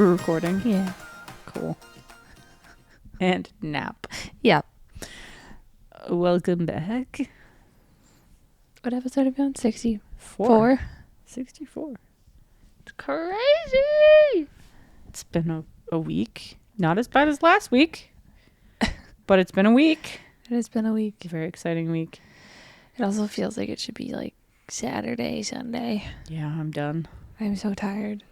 We're recording. Yeah. Cool. And nap. Yep. Welcome back. What episode are we on? 64? 64. It's crazy. It's been a week. Not as bad as last week, but it's been a week. It has been a week. A very exciting week. It also feels like it should be like Saturday, Sunday. Yeah, I'm done. I'm so tired.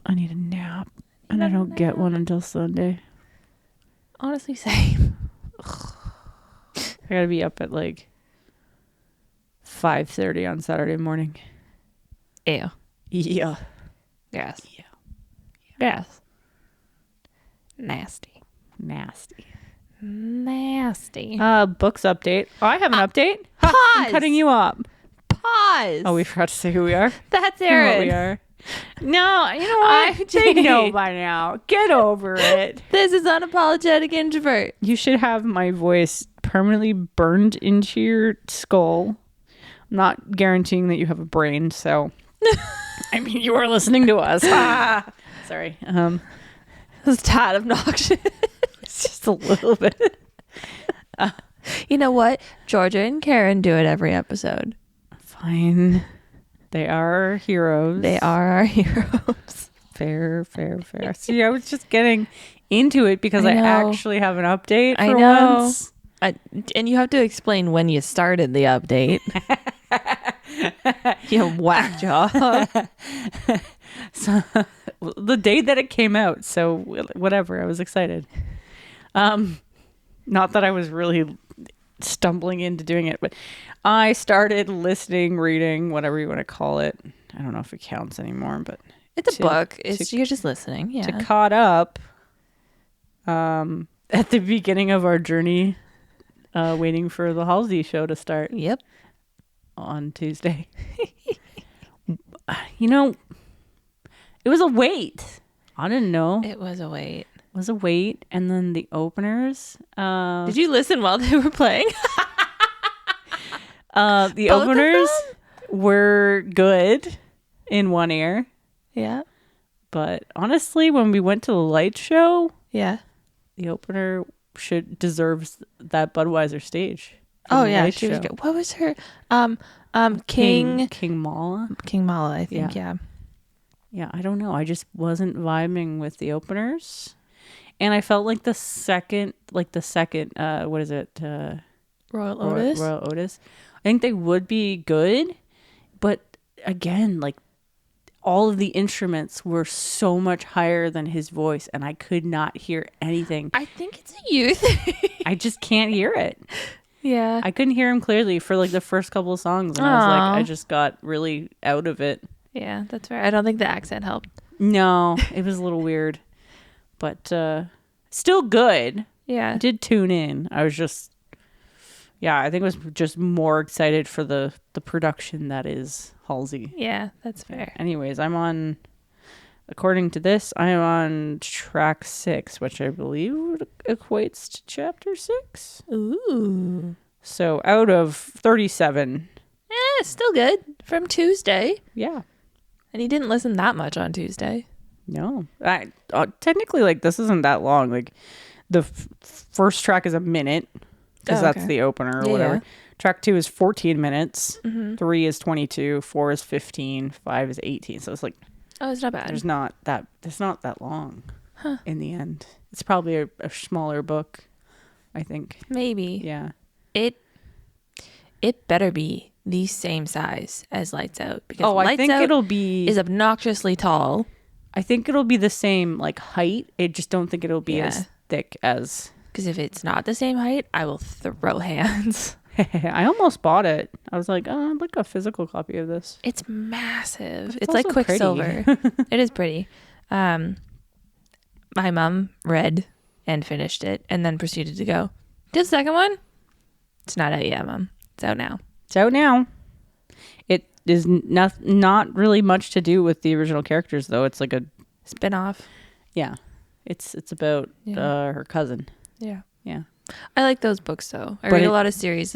I need a nap. And I don't get one until Sunday. Honestly, same. I gotta be up at like 5:30 on Saturday morning. Ew. Yeah. Yes. Yeah. Yes. Nasty. Nasty. Books Update. Oh, I have an update. Pause. I'm cutting you up. Pause. Oh, we forgot to say who we are. That's And Aaron. what we are. No, you know what? They know by now. Get over it. This is Unapologetic Introvert. You should have my voice permanently burned into your skull. I'm not guaranteeing that you have a brain, so I mean, you are listening to us. Sorry. It's tad obnoxious. It's just a little bit. You know what? Georgia and Karen do it every episode. Fine. They are our heroes. They are our heroes. Fair. See, I was just getting into it because I actually have an update for once. And you have to explain when you started the update. You whack job. So, the day that it came out, so whatever, I was excited. Not that I was really stumbling into doing it, but I started listening, reading, whatever you want to call it. I don't know if it counts anymore, but It's a book. You're just listening. Yeah. To caught up at the beginning of our journey, waiting for the Halsey show to start. Yep. On Tuesday. You know, it was a wait. I didn't know. It was a wait. It was a wait. And then the openers. Did you listen while they were playing? The Both openers were good in one ear. Yeah. But honestly, when we went to the light show, Yeah. the opener deserves that Budweiser stage. Oh yeah, she was good. What was her King Mala? King Mala, I think, yeah. Yeah, I don't know. I just wasn't vibing with the openers. And I felt like the second, what is it? Royal Otis. Royal Otis. I think they would be good, but again, like all of the instruments were so much higher than his voice, and I could not hear anything. I think it's a you thing. I just can't hear it. Yeah. I couldn't hear him clearly for like the first couple of songs, and I was like, I just got really out of it. Yeah, that's right. I don't think the accent helped. No, it was a little weird, but still good. Yeah. I did tune in. I was just, I think I was just more excited for the production that is Halsey. Yeah, that's fair. Anyways, according to this, I'm on track 6, which I believe equates to chapter 6. Ooh. So out of 37. Still good. From Tuesday. Yeah. And he didn't listen that much on Tuesday. No. Technically, like, this isn't that long. Like, the first track is a minute, because that's the opener or whatever. Yeah. Track 2 is 14 minutes. Mm-hmm. 3 is 22. 4 is 15. 5 is 18. So it's like... Oh, it's not bad. It's not that long in the end. It's probably a smaller book, I think. Maybe. Yeah. It better be the same size as Lights Out, because Lights I think Out it'll be is obnoxiously tall. I think it'll be the same like height. I just don't think it'll be as thick as. Because if it's not the same height, I will throw hands. I almost bought it. I was like, I'd like a physical copy of this. It's massive. It's like Quicksilver. It is pretty. My mom read and finished it and then proceeded to go, did the second one? It's not out yet, Mom. It's out now. It's out now. It is not really much to do with the original characters, though. It's like a spin-off. Yeah. It's about her cousin. Yeah. Yeah. I like those books though. I read a lot of series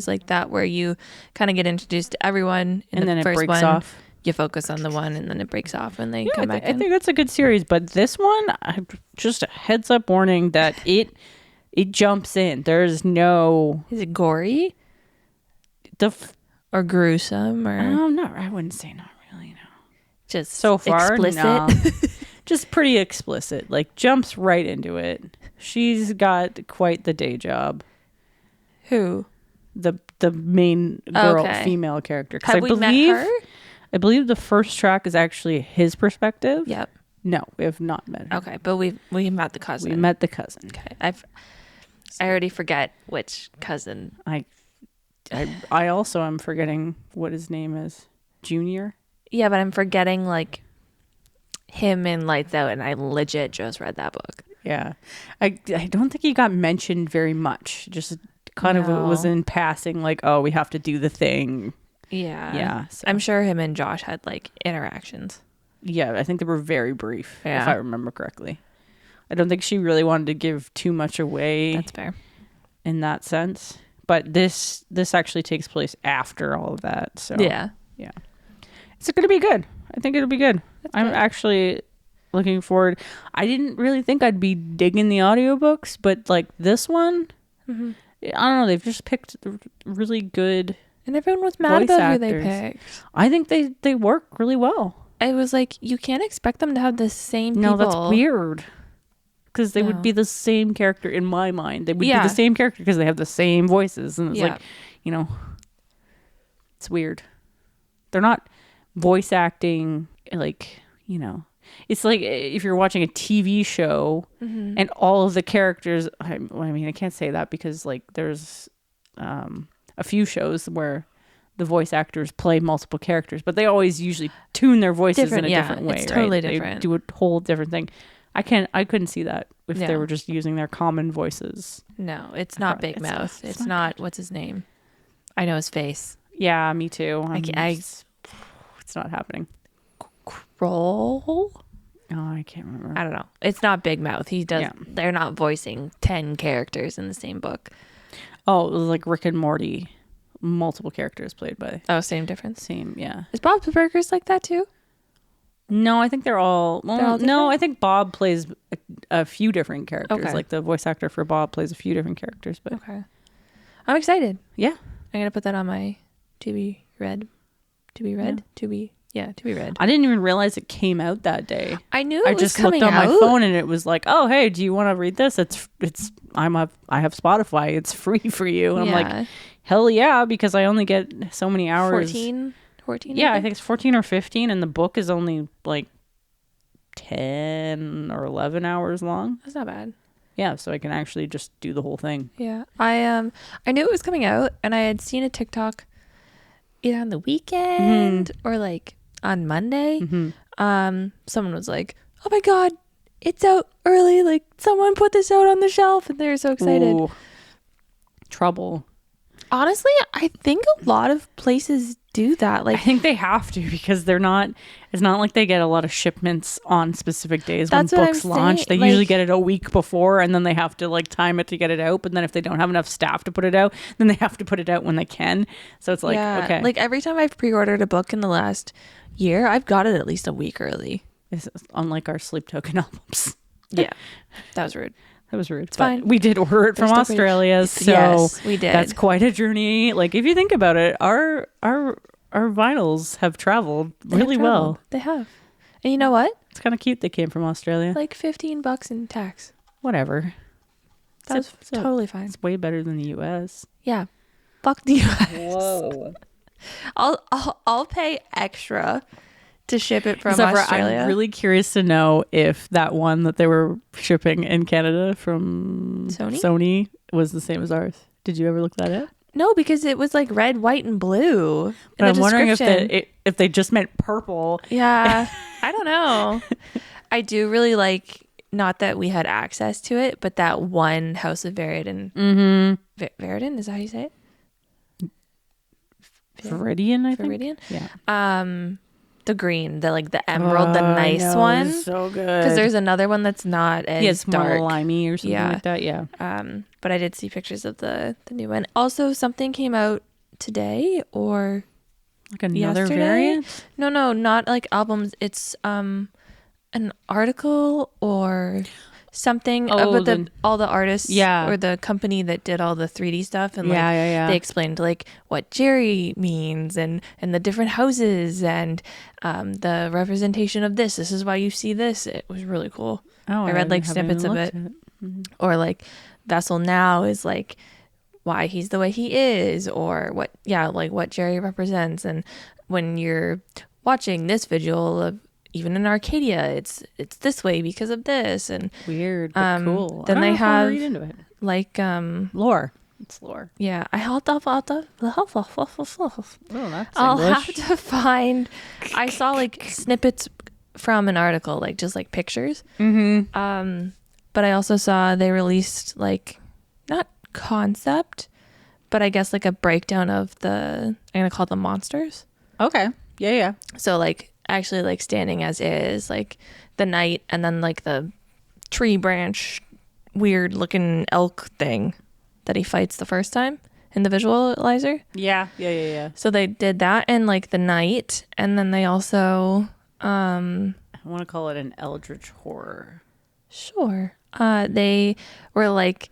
like that where you kind of get introduced to everyone in and the then first it breaks one. off. you focus on the one and then it breaks off when they come back in. I think that's a good series, but this one, just a heads up warning that it jumps in. There's no... Is it gory? Or gruesome? Or I wouldn't say not really, no. Just so far, explicit? No. Just pretty explicit. Like, jumps right into it. She's got quite the day job. Who? The main girl, female character. Have we met her? I believe the first track is actually his perspective. Yep. No, we have not met her. Okay, but we met the cousin. We met the cousin. Okay. I already forget which cousin. I also am forgetting what his name is. Junior? Yeah, but I'm forgetting like him in Lights Out, and I legit just read that book. Yeah. I don't think he got mentioned very much. Just kind of was in passing, like, oh, we have to do the thing. Yeah. Yeah. So. I'm sure him and Josh had like interactions. Yeah, I think they were very brief, if I remember correctly. I don't think she really wanted to give too much away. That's fair. In that sense. But this actually takes place after all of that. So yeah. It's going to be good. I think it'll be good. I'm actually looking forward. I didn't really think I'd be digging the audiobooks, but like this one, I don't know, they've just picked really good. And everyone was mad about who they picked. I think they work really well. I was like, you can't expect them to have the same people. No, that's weird. Because they would be the same character in my mind. They would be the same character because they have the same voices. And it's like, it's weird. They're not voice acting like, it's like if you're watching a TV show and all of the characters, I mean, I can't say that because like there's a few shows where the voice actors play multiple characters, but they always usually tune their voices in a different way. It's totally right? different. They do a whole different thing. I couldn't see that if they were just using their common voices. No, it's not Big Mouth. It's not what's his name? I know his face. Yeah, me too. It's not happening. Kroll? Oh, I can't remember. I don't know. It's not Big Mouth. He does. Yeah. They're not voicing 10 characters in the same book. Oh, it was like Rick and Morty. Multiple characters played by. Oh, same difference. Same, yeah. Is Bob's Burgers like that too? No, I think they're all. Well, no, I think Bob plays a few different characters. Okay. Like the voice actor for Bob plays a few different characters. But okay, I'm excited. Yeah, I'm gonna put that on my to be read. To be read. To be read. I didn't even realize it came out that day. I knew it was I just coming looked on out. my phone and it was like, oh hey, do you want to read this? I have Spotify. It's free for you. And I'm like, hell yeah, because I only get so many hours. 14 yeah, I think it's 14 or 15, and the book is only like 10 or 11 hours long. That's not bad. Yeah, so I can actually just do the whole thing. Yeah, I knew it was coming out, and I had seen a TikTok either on the weekend or like on Monday. Someone was like, oh my god, it's out early, like someone put this out on the shelf, and they're so excited. Ooh. Trouble. Honestly, I think a lot of places do that. Like, I think they have to because it's not like they get a lot of shipments on specific days when books launch. They usually get it a week before, and then they have to like time it to get it out. But then if they don't have enough staff to put it out, then they have to put it out when they can. So it's like, okay. Like every time I've pre-ordered a book in the last year, I've got it at least a week early. It's unlike our Sleep Token albums. Yeah. That was rude. That was rude. It's fine. We did order it from Australia, so yes, we did. That's quite a journey. Like if you think about it, our vinyls have traveled really well. They have. And you know what? It's kind of cute they came from Australia. Like $15 in tax. Whatever. That's totally fine. It's way better than the US. Yeah. Fuck the US. Whoa. I'll pay extra to ship it from Australia. I'm really curious to know if that one that they were shipping in Canada from Sony was the same as ours. Did you ever look that up? No, because it was like red, white, and blue. But I'm wondering if they just meant purple. Yeah, I don't know. I do really like, not that we had access to it, but that one House of Veridan. Veridan, is that how you say it? Viridian, I think. Viridian? Yeah. The green, the emerald, the nice one. So good. Because there's another one that's not as it's dark. More limey or something like that. Yeah. But I did see pictures of the new one. Also, something came out today or Like another variant? No, not like albums. It's an article or something about all the artists or the company that did all the 3D stuff, and they explained like what Jerry means and the different houses and the representation of this is why you see this. It was really cool. I read like snippets of it. Or like Vessel now is like why he's the way he is, or what what Jerry represents. And when you're watching this visual of even in Arcadia, it's this way because of this. And weird, but cool. Then they have read into it. Like lore. It's lore. Yeah, I'll have to find. I saw like snippets from an article, like just like pictures. But I also saw they released like not concept, but I guess like a breakdown of I'm gonna call them monsters. Okay. Yeah. So like actually like standing as is, like the knight, and then like the tree branch weird looking elk thing that he fights the first time in the visualizer. Yeah. So they did that and like the knight, and then they also I want to call it an eldritch horror. Sure. They were like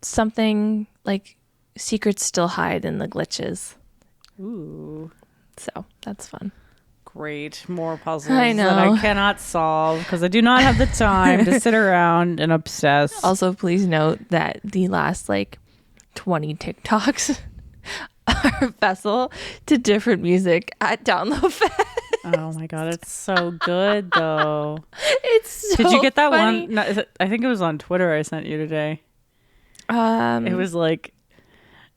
something like secrets still hide in the glitches. Ooh. So that's fun. Great. More puzzles I know. that I cannot solve because I do not have the time to sit around and obsess. Also, please note that the last like 20 TikToks are Vessel to different music at Download Fest. Oh my god, it's so good though. It's so Did you get that funny. one? No, I think it was on Twitter I sent you today. It was like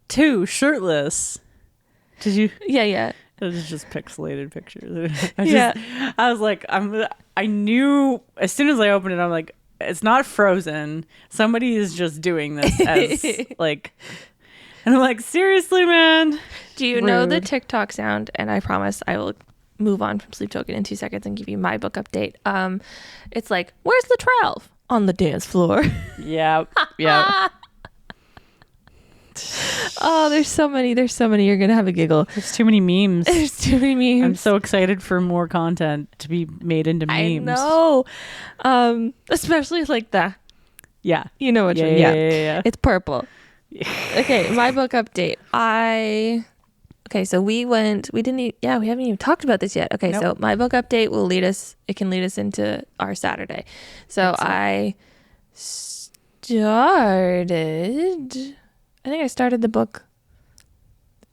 2 shirtless. Did you? Yeah. It was just pixelated pictures. I was like, I knew as soon as I opened it, I'm like, it's not Frozen. Somebody is just doing this as like, and I'm like, seriously, man. Do you know the TikTok sound? And I promise I will move on from Sleep Token in 2 seconds and give you my book update. It's like, where's the 12 on the dance floor? Yeah. Oh, there's so many. You're gonna have a giggle. There's too many memes. I'm so excited for more content to be made into memes. I know. Especially like that. Yeah. You know what? Yeah. It's purple. Okay, my book update. So we haven't even talked about this yet. Okay, So my book update can lead us into our Saturday. So I started the book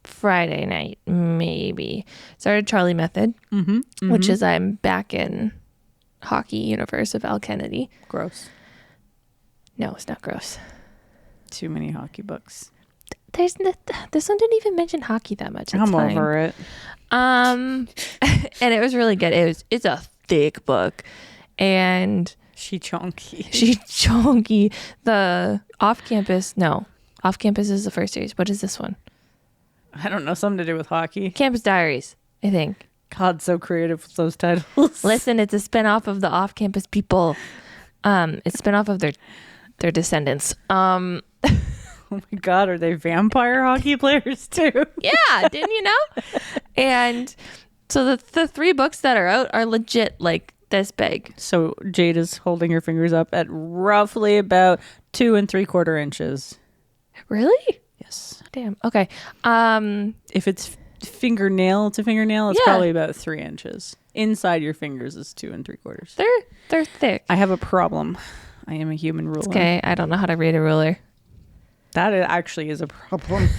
Friday night, maybe. Started Charlie Method, which is I'm back in hockey universe of Al Kennedy. Gross. No, it's not gross. Too many hockey books. This one didn't even mention hockey that much. I'm over it. And it was really good. It's a thick book, and she chunky. The off campus is the first series. What is this one? I don't know. Something to do with hockey. Campus Diaries, I think. God, so creative with those titles. Listen, it's a spinoff of the off campus people. It's a spinoff of their descendants. Oh my god, are they vampire hockey players too? Yeah, didn't you know? And so the 3 books that are out are legit like this big. So Jade is holding her fingers up at roughly about 2 3/4 inches. Really? Yes. Damn. Okay. If it's fingernail to fingernail, it's probably about 3 inches. Inside your fingers is 2 3/4. They're thick. I have a problem. I am a human ruler. Okay, I don't know how to read a ruler. That actually is a problem.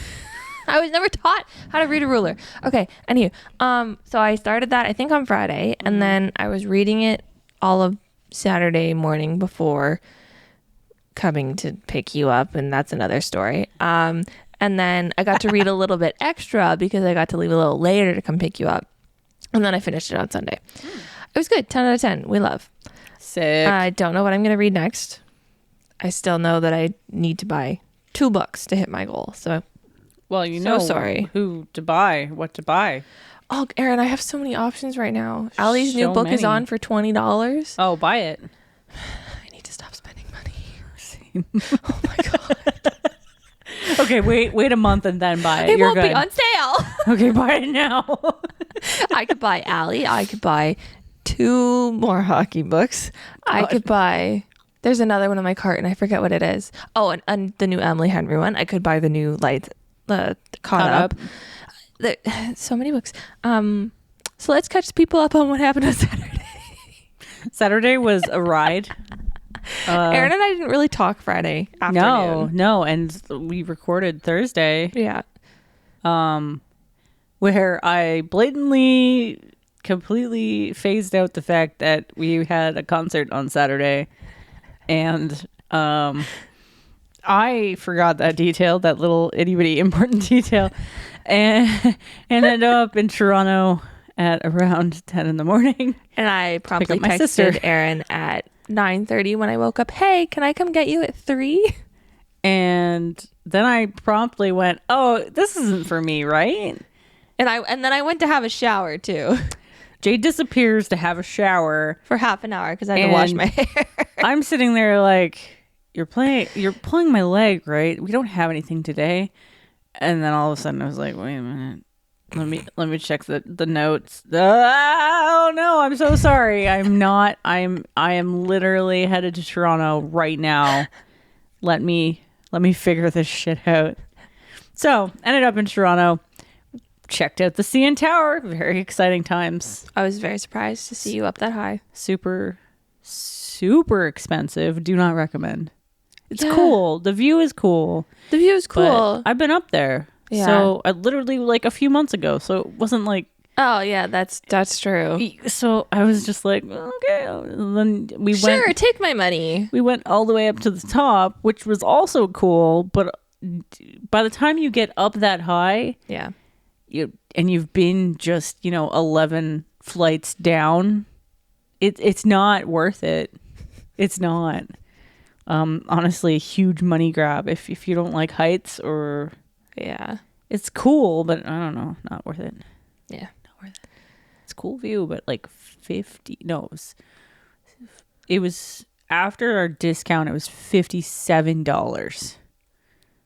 I was never taught how to read a ruler. Okay, anywho. So I started that I think on Friday, and then I was reading it all of Saturday morning before coming to pick you up, and that's another story. And then I got to read a little bit extra because I got to leave a little later to come pick you up. And then I finished it on Sunday. It was good. 10 out of 10. We love. Sick. I don't know what I'm going to read next. I still know that I need to buy 2 books to hit my goal. So, well, sorry. Who to buy, what to buy. Oh, Aaron, I have so many options right now. Allie's new book is on for $20. Oh, buy it. I need to stop spending money. Oh my God. Okay, wait a month and then buy it. It You're won't good. be on sale. Okay, buy it now. I could buy Allie. I could buy 2 more hockey books. I could buy... There's another one in my cart, and I forget what it is. Oh, and the new Emily Henry one. I could buy the new Lights Caught Up. So many books. So let's catch people up on what happened on Saturday. Saturday was a ride. Aaron and I didn't really talk Friday afternoon. No, and we recorded Thursday. Yeah. Where I blatantly, completely phased out the fact that we had a concert on Saturday. And I forgot that detail, that little itty-bitty important detail, and ended up in Toronto at around 10 in the morning. And I promptly texted Aaron at 9:30 when I woke up, hey, can I come get you at 3? And then I promptly went, oh, this isn't for me, right? And then I went to have a shower too. Jade disappears to have a shower for half an hour because I had to wash my hair. I'm sitting there like, you're pulling my leg, right? We don't have anything today. And then all of a sudden I was like, wait a minute. Let me check the notes. Oh no, I'm so sorry. I am literally headed to Toronto right now. Let me figure this shit out. So ended up in Toronto. Checked out the CN Tower. Very exciting times. I was very surprised to see you up that high. Super, super expensive. Do not recommend. It's cool. The view is cool. I've been up there. Yeah. So I literally like a few months ago. So it wasn't like. Oh yeah, that's true. So I was just like, okay. And then we went. Sure, take my money. We went all the way up to the top, which was also cool. But by the time you get up that high, yeah. You've been just 11 flights down, it's not worth it. It's not. Honestly, a huge money grab if you don't like heights, or it's cool, but I don't know, not worth it. Yeah, not worth it. It's a cool view, but like 50. No, it was after our discount. It was $57.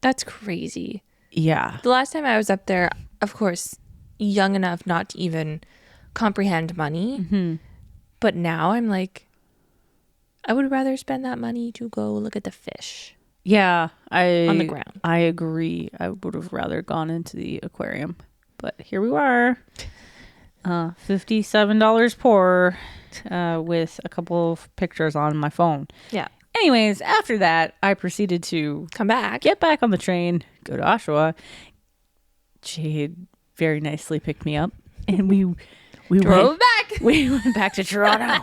That's crazy. Yeah. The last time I was up there, of course, young enough not to even comprehend money. Mm-hmm. But now I'm like, I would rather spend that money to go look at the fish. Yeah. On the ground. I agree. I would have rather gone into the aquarium. But here we are. $57 poor with a couple of pictures on my phone. Yeah. Anyways, after that, I proceeded to come back, get back on the train, go to Oshawa. Jade very nicely picked me up, and we drove back. We went back to Toronto.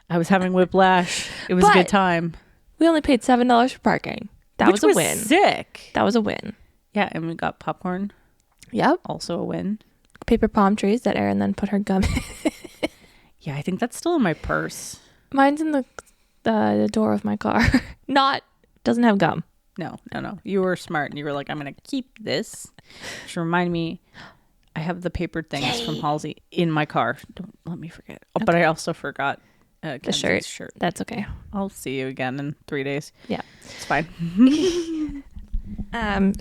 I was having whiplash. It was a good time. We only paid $7 for parking. That was a win. Sick. That was a win. Yeah, and we got popcorn. Yep. Also a win. Paper palm trees that Erin then put her gum in. Yeah, I think that's still in my purse. Mine's in the door of my car. Doesn't have gum. No. You were smart, and you were like, I'm going to keep this. Which remind me, I have the paper things from Halsey in my car. Don't let me forget. Oh, okay. But I also forgot the shirt. That's okay. I'll see you again in 3 days. Yeah. It's fine.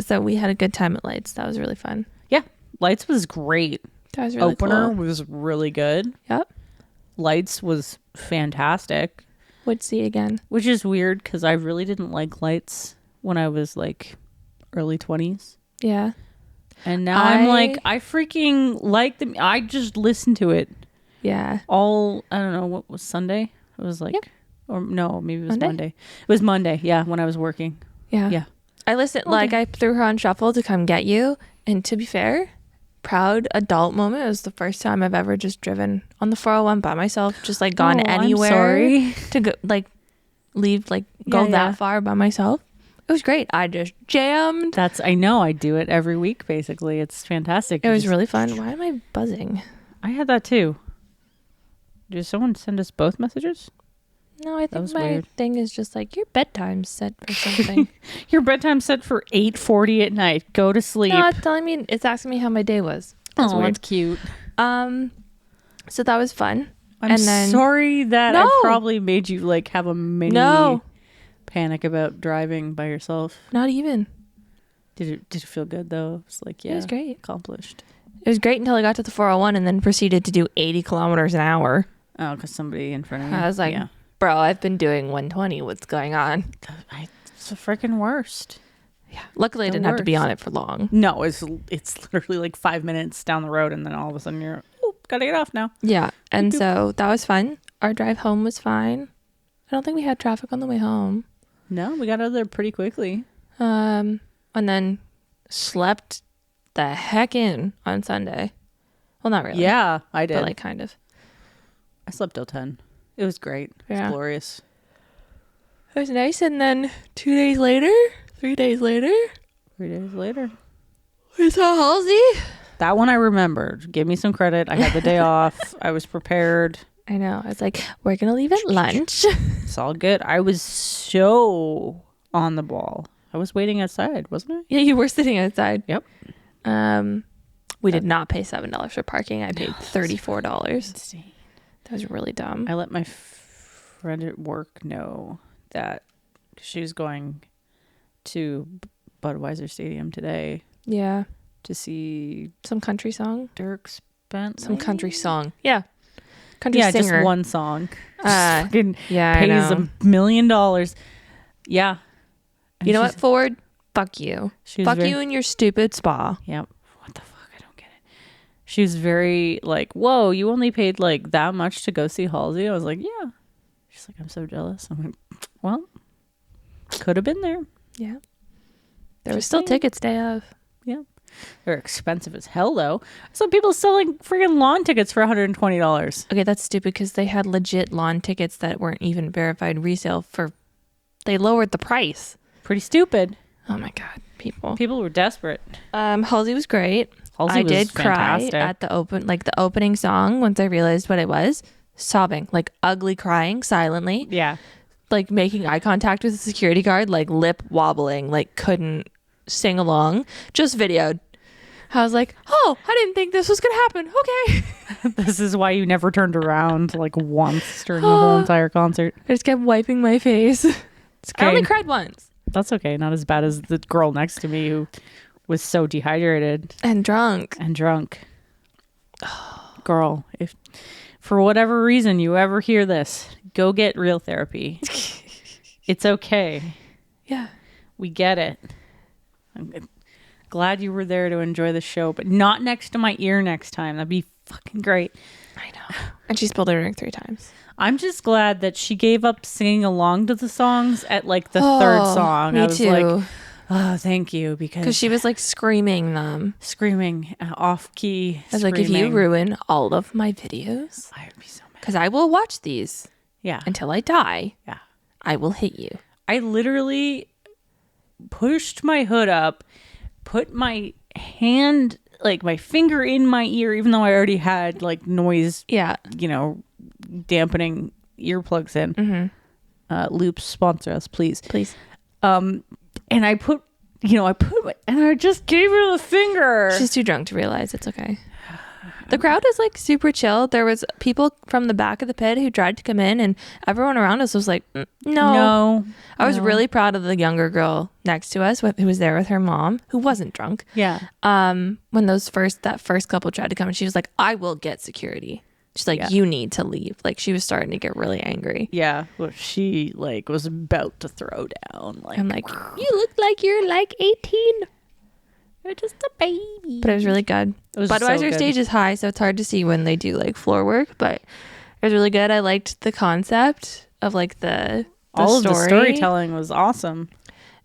So we had a good time at Lights. That was really fun. Yeah. Lights was great. That was really Opener cool. was really good. Yep. Lights was fantastic. Would see again. Which is weird because I really didn't like Lights when I was like early 20s. Yeah. And now I'm like, I freaking like them. I just listened to it. Yeah. I don't know, what was Sunday? It was like, or no, maybe it was Monday. It was Monday. Yeah. When I was working. Yeah. Yeah. I listened, I threw her on shuffle to come get you. And to be fair, proud adult moment. It was the first time I've ever just driven on the 401 by myself, just like gone anywhere to go, like leave, like go that far by myself. It was great. I just jammed. I know. I do it every week, basically. It's fantastic. It was really fun. Why am I buzzing? I had that too. Did someone send us both messages? No, I think my thing is just like, your bedtime's set for something. Your bedtime's set for 8:40 at night. Go to sleep. No, it's telling me, it's asking me how my day was. That's weird. That's cute. So that was fun. I'm sorry that I probably made you like have a mini panic about driving by yourself. Not even. Did it feel good though? It's like, yeah, it was great. Accomplished. It was great until I got to the 401 and then proceeded to do 80 kilometers an hour. Oh, because somebody in front of you. I was like, bro, I've been doing 120. What's going on? It's the freaking worst. Yeah. Luckily, I didn't have to be on it for long. No, it's literally like 5 minutes down the road, and then all of a sudden you're, gotta get off now. Yeah, and so that was fun. Our drive home was fine. I don't think we had traffic on the way home. No, we got out of there pretty quickly. And then slept the heck in on Sunday. Well, not really. Yeah, I did. But like kind of. I slept till 10. It was great. It was glorious. It was nice. And then 3 days later, we saw Halsey. That one I remembered. Give me some credit. I had the day off. I was prepared. I know. It's like, we're going to leave at lunch. It's all good. I was so on the ball. I was waiting outside, wasn't I? Yeah, you were sitting outside. Yep. We did not pay $7 for parking. I paid $34. Insane. That was really dumb. I let my friend at work know that she was going to Budweiser Stadium today. Yeah. To see some country song. Dirk Bentley. Some country song. Yeah. Country singer. Just one song. Pays $1 million. Yeah. And you know what, Ford? Fuck you. Fuck you and your stupid spa. Yep. What the fuck? I don't get it. She was very like, whoa, you only paid like that much to go see Halsey? I was like, yeah. She's like, I'm so jealous. I'm like, well, could have been there. Yeah. There were still tickets day of. Yeah. They're expensive as hell, though. Some people selling freaking lawn tickets for $120. Okay, that's stupid because they had legit lawn tickets that weren't even verified resale for... They lowered the price. Pretty stupid. Oh my God, people. People were desperate. Halsey was great. Halsey was did fantastic. Cry at the opening song once I realized what it was. Sobbing, like ugly crying silently. Yeah. Like making eye contact with the security guard, like lip wobbling, like couldn't sing along. Just videoed. I was like, oh, I didn't think this was going to happen. Okay. This is why you never turned around like once during the whole entire concert. I just kept wiping my face. It's okay. I only cried once. That's okay. Not as bad as the girl next to me who was so dehydrated. And drunk. Girl, if for whatever reason you ever hear this, go get real therapy. It's okay. Yeah. We get it. I'm glad you were there to enjoy the show, but not next to my ear next time. That'd be fucking great. I know. And she spilled her drink 3 times. I'm just glad that she gave up singing along to the songs at like the third song. Me I was too. like, oh, thank you. Because she was like screaming them. Screaming off key. I was like, if you ruin all of my videos, I would be so mad. Because I will watch these. Yeah. Until I die. Yeah. I will hit you. I literally pushed my hood up, put my hand, like my finger in my ear, even though I already had like noise, dampening earplugs in. Mm-hmm. Loops, sponsor us, please. And I put, and I just gave her the finger. She's too drunk to realize it's okay. The crowd is like super chill. There was people from the back of the pit who tried to come in, and everyone around us was like, no. I was really proud of the younger girl next to us who was there with her mom, who wasn't drunk. Yeah. When that first couple tried to come, and she was like, I will get security. She's like, you need to leave. Like, she was starting to get really angry. Yeah. Well, she like was about to throw down. Like, I'm like, you look like you're like 18. You're just a baby. But it was really good. Budweiser stage is high, so it's hard to see when they do like floor work, but it was really good. I liked the concept of like the all story. Of the storytelling was awesome.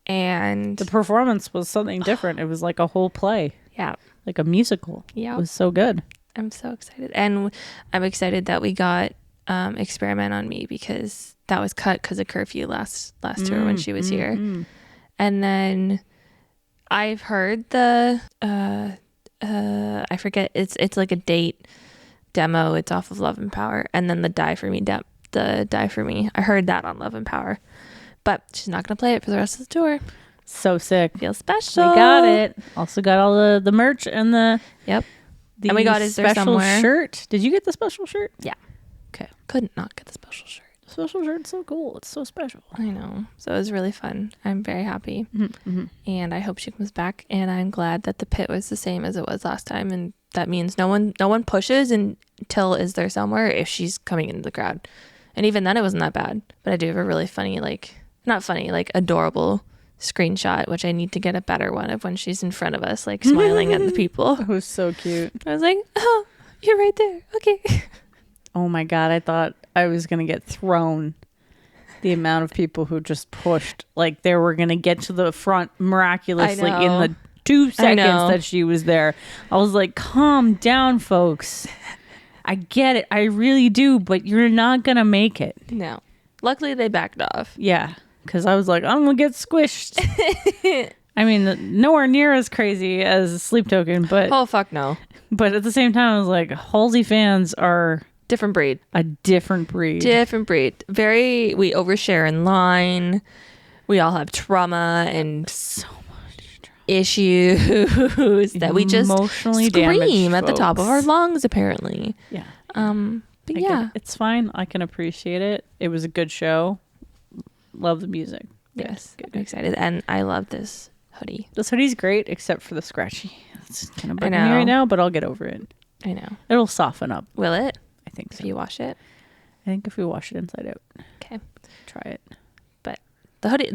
And the performance was something different. It was like a whole play. Yeah. Like a musical. Yeah. It was so good. I'm so excited. And I'm excited that we got Experiment on Me because that was cut because of curfew last tour when she was here. And then I've heard the I forget, it's like a date demo. It's off of Love and Power, and then the Die For Me I heard that on Love and Power, but she's not gonna play it for the rest of the tour. So sick. Feels special. We got it. Also got all the merch and the and we got his special shirt. Did you get the special shirt? Yeah. Okay. Couldn't not get the special shirt. Social shirt's so cool. It's so special. I know. So it was really fun. I'm very happy. Mm-hmm. And I hope she comes back. And I'm glad that the pit was the same as it was last time. And that means no one pushes until is there somewhere if she's coming into the crowd. And even then it wasn't that bad. But I do have a really funny, not funny, adorable screenshot, which I need to get a better one of when she's in front of us, smiling at the people. It was so cute. I was like, oh, you're right there. Okay. Oh my God. I thought I was going to get thrown. The amount of people who just pushed, they were going to get to the front miraculously in the 2 seconds that she was there. I was like, calm down, folks. I get it. I really do. But you're not going to make it. No. Luckily, they backed off. Yeah. Because I was like, I'm going to get squished. I mean, nowhere near as crazy as Sleep Token, but... Oh, fuck no. But at the same time, I was like, Halsey fans are... Different breed. A different breed. Different breed. We overshare in line. We all have trauma and... So much trauma. Issues that we just emotionally scream at the top of our lungs, apparently. Yeah. But yeah. It's fine. I can appreciate it. It was a good show. Love the music. Yes, I'm excited, and I love this hoodie. This hoodie's great, except for the scratchy. It's kind of bugging me right now, but I'll get over it. I know. It'll soften up. Will it? I think so. If you wash it? I think if we wash it inside out. Okay. Try it. But the hoodie,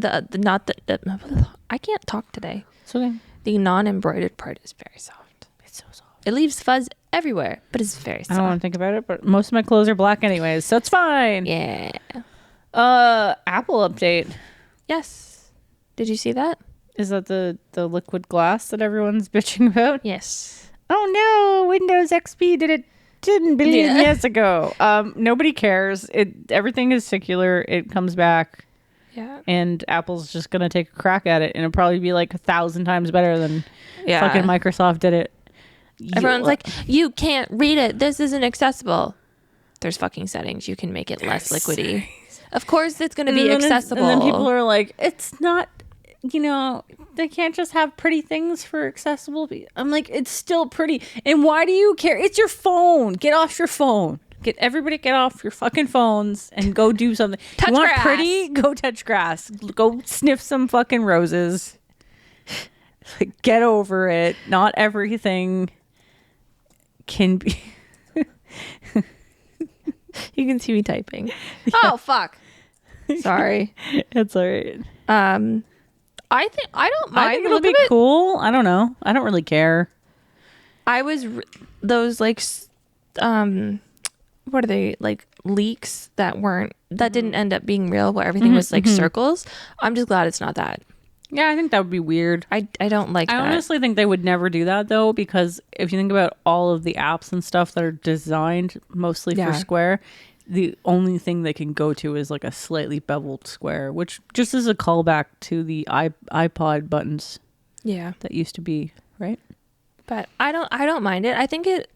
I can't talk today. It's okay. The non-embroidered part is very soft. It's so soft. It leaves fuzz everywhere, but it's very soft. I don't want to think about it, but most of my clothes are black anyways, so it's fine. Yeah. Apple update. Yes. Did you see that? Is that the liquid glass that everyone's bitching about? Yes. Oh no, Windows XP did it 10 billion years ago. Nobody cares. Everything is secular. It comes back. Yeah. And Apple's just gonna take a crack at it, and it'll probably be 1,000 times better than fucking Microsoft did it. Everyone's like, you can't read it. This isn't accessible. There's fucking settings. You can make it less liquidy. Of course it's going to be accessible. And then people are like, it's not, they can't just have pretty things for accessible. I'm like, it's still pretty. And why do you care? It's your phone. Get off your phone. Everybody get off your fucking phones and go do something. Touch you want grass. Pretty? Go touch grass. Go sniff some fucking roses. Get over it. Not everything can be... You can see me typing. Yeah. Oh, fuck. Sorry. It's all right. I don't mind. I think it'll be cool. I don't know. I don't really care. I was those what are they, leaks that didn't end up being real, where everything was circles. I'm just glad it's not that. Yeah, I think that would be weird. I don't like that. I honestly think they would never do that, though, because if you think about all of the apps and stuff that are designed mostly for Square, the only thing they can go to is a slightly beveled square, which just is a callback to the iPod buttons. Yeah, that used to be, right? But I don't mind it. I think it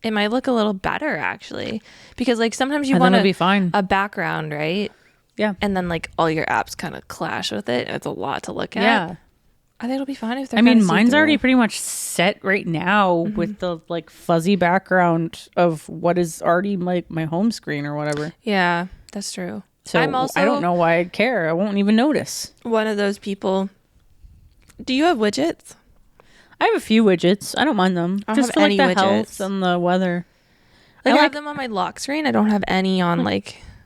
might look a little better, actually, because sometimes you want a background, right? Yeah. And then all your apps kind of clash with it. It's a lot to look at. Yeah. I think it'll be fine if they're mine's already pretty much set right now with the fuzzy background of what is already my home screen or whatever. Yeah, that's true. So I don't know why I'd care. I won't even notice. One of those people. Do you have widgets? I have a few widgets. I don't mind them. I don't just have for any the widgets. health and the weather. I have them on my lock screen. I don't have any on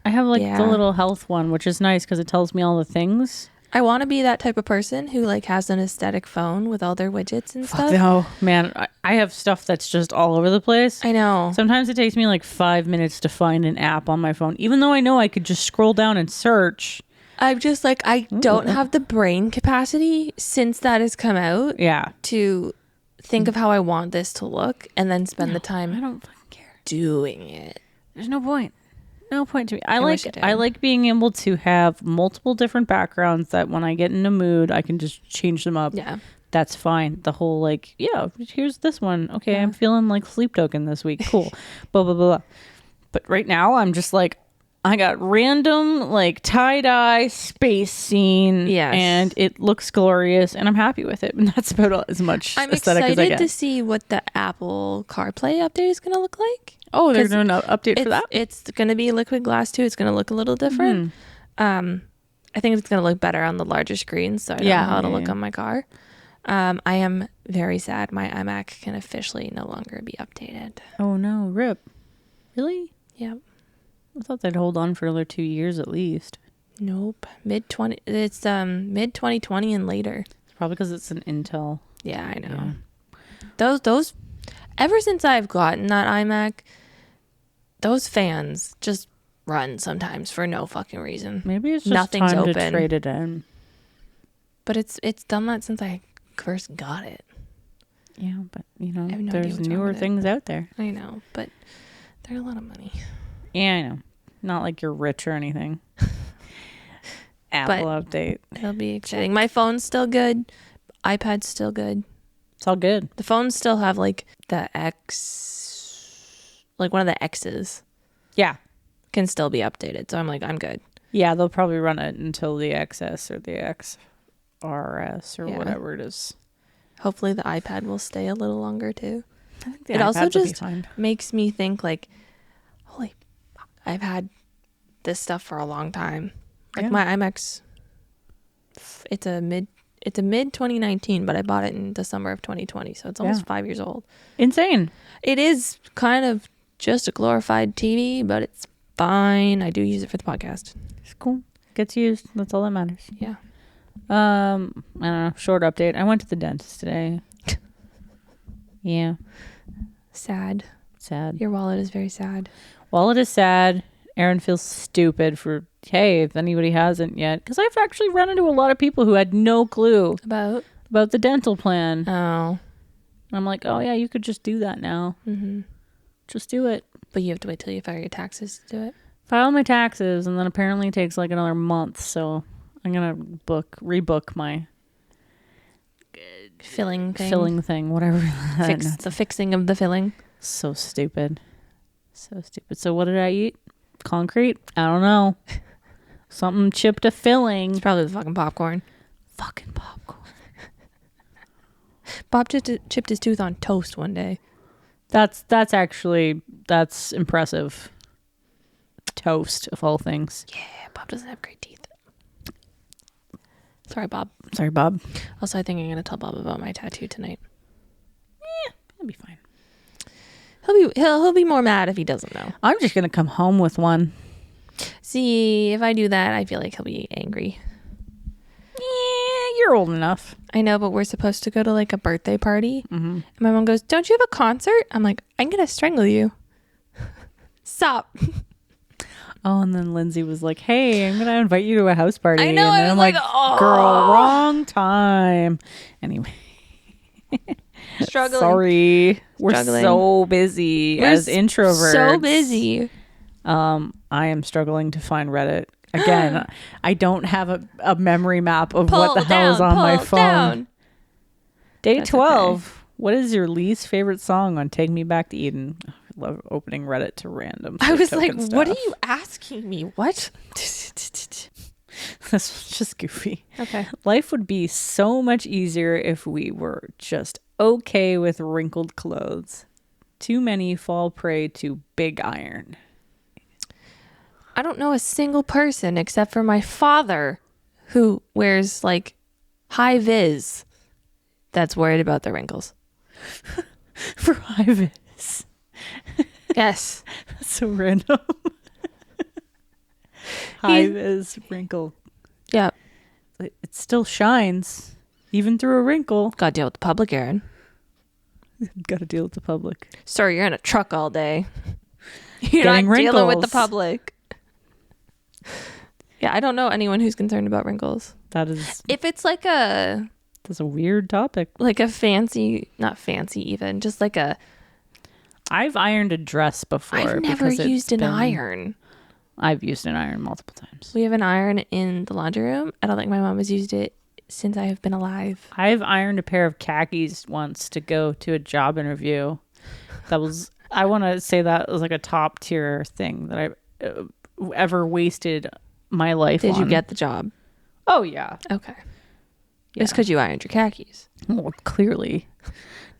I have the little health one, which is nice because it tells me all the things. I want to be that type of person who has an aesthetic phone with all their widgets and stuff. No, man, I have stuff that's just all over the place. I know. Sometimes it takes me 5 minutes to find an app on my phone, even though I know I could just scroll down and search. I'm just I don't have the brain capacity since that has come out. Yeah. To think of how I want this to look and then spend the time. I don't fucking care. Doing it. There's no point. No point to me. I like being able to have multiple different backgrounds that when I get in a mood, I can just change them up. Yeah. That's fine. The whole here's this one. Okay, I'm feeling Sleep Token this week. Cool. Blah, blah, blah. But right now, I'm just I got random like tie-dye space scene. Yes. And it looks glorious and I'm happy with it. And that's about as much I'm aesthetic as I excited get. to see what the Apple CarPlay update is going to look like. Oh, they're doing an update for that? It's going to be liquid glass too. It's going to look a little different. I think it's going to look better on the larger screen, so I don't know how it'll look on my car. I am very sad my iMac can officially no longer be updated. Oh no, rip. Really? Yep. I thought they'd hold on for another 2 years at least. Nope. Mid 2020 and later. It's probably because it's an Intel. Yeah, I know. Yeah. Those ever since I've gotten that iMac, those fans just run sometimes for no fucking reason. Maybe it's just nothing's time open to trade it in. But it's done that since I first got it. Yeah, but you know, no there's newer things out there. I know, but they're a lot of money. Yeah, I know. Not like you're rich or anything. Apple update. It'll be exciting. My phone's still good. iPad's still good. It's all good. The phones still have like the X, like one of the X's. Yeah. Can still be updated. So I'm like, I'm good. Yeah, they'll probably run it until the XS or the XRS or whatever it is. Hopefully the iPad will stay a little longer too. I think the it iPads also just will be fine. Makes me think like, holy fuck, I've had this stuff for a long time. Like my iMac's, it's a mid 2019, but I bought it in the summer of 2020, so it's almost 5 years old. Insane. It is kind of just a glorified TV, but it's fine. I do use it for the podcast. It's cool. Gets used. That's all that matters. Yeah. I don't know. Short update. I went to the dentist today. Yeah. Sad. Your wallet is very sad. Wallet is sad. Aaron feels stupid for, hey, if anybody hasn't yet. Because I've actually run into a lot of people who had no clue about the dental plan. Oh. I'm like, oh yeah, you could just do that now. Mm-hmm. Just do it. But you have to wait till you file your taxes to do it. File my taxes, and then apparently it takes like another month. So I'm gonna rebook my filling thing, whatever. The fixing of the filling. So stupid. So what did I eat? Concrete? I don't know. Something chipped a filling. It's probably the fucking popcorn. Fucking popcorn. Bob chipped his tooth on toast one day. That's impressive. Toast of all things. Yeah, Bob doesn't have great teeth. Sorry, Bob. Also, I think I'm going to tell Bob about my tattoo tonight. Yeah, he'll be fine. He'll be more mad if he doesn't know. I'm just going to come home with one. See, if I do that, I feel like he'll be angry. Yeah, you're old enough. I know, but we're supposed to go to like a birthday party. Mm-hmm. And my mom goes, "Don't you have a concert?" I'm like, "I'm going to strangle you." Stop. Oh, and then Lindsay was like, "Hey, I'm going to invite you to a house party." I know. And I'm like, oh. Girl, wrong time. Anyway. Struggling. Sorry. We're so busy as introverts. So busy. I am struggling to find Reddit. Again, I don't have a memory map of what the hell is on my phone. Down. Day 12. Okay. What is your least favorite song on Take Me Back to Eden? I love opening Reddit to random. I was like, stuff. What are you asking me? What? This was just goofy. Okay. Life would be so much easier if we were just okay with wrinkled clothes. Too many fall prey to big iron. I don't know a single person except for my father who wears like high vis that's worried about the wrinkles. For high vis. Yes. That's so random. High vis wrinkle. Yeah. It still shines even through a wrinkle. Gotta deal with the public, Aaron. Gotta deal with the public. Sir, you're in a truck all day. You're not dealing with the public. Yeah, I don't know anyone who's concerned about wrinkles. That is... If it's like a... That's a weird topic. Like a fancy... Not fancy even. Just like a... I've ironed a dress before. I've never used an iron. I've used an iron multiple times. We have an iron in the laundry room. I don't think my mom has used it since I have been alive. I've ironed a pair of khakis once to go to a job interview. That was... I want to say that was like a top tier thing that ever wasted my life Did on. you get the job? Oh, yeah. Okay. Yeah. It's because you ironed your khakis. Well, clearly.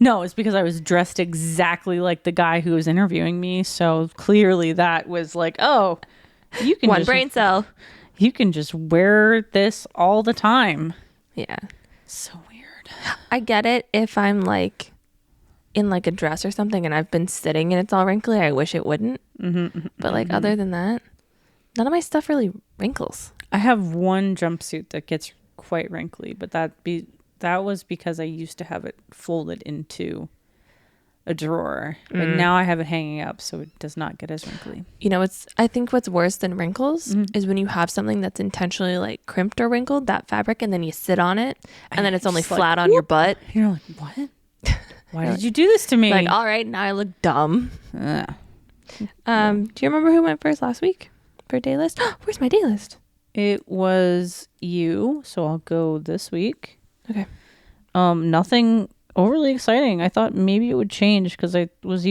No, it's because I was dressed exactly like the guy who was interviewing me. So clearly that was like, oh, you can One brain cell. You can just wear this all the time. Yeah. So weird. I get it if I'm like in like a dress or something and I've been sitting and it's all wrinkly. I wish it wouldn't. But like other than that, none of my stuff really wrinkles. I have one jumpsuit that gets quite wrinkly, but that was because I used to have it folded into a drawer. But now I have it hanging up, so it does not get as wrinkly. You know, I think what's worse than wrinkles is when you have something that's intentionally like crimped or wrinkled, that fabric, and then you sit on it and then it's only flat on your butt. You're like, what? Why did you do this to me? Like, all right, now I look dumb. Do you remember who went first last week for day list? Where's my day list? It was you, so I'll go this week. Okay. Nothing overly exciting. I thought maybe it would change because I was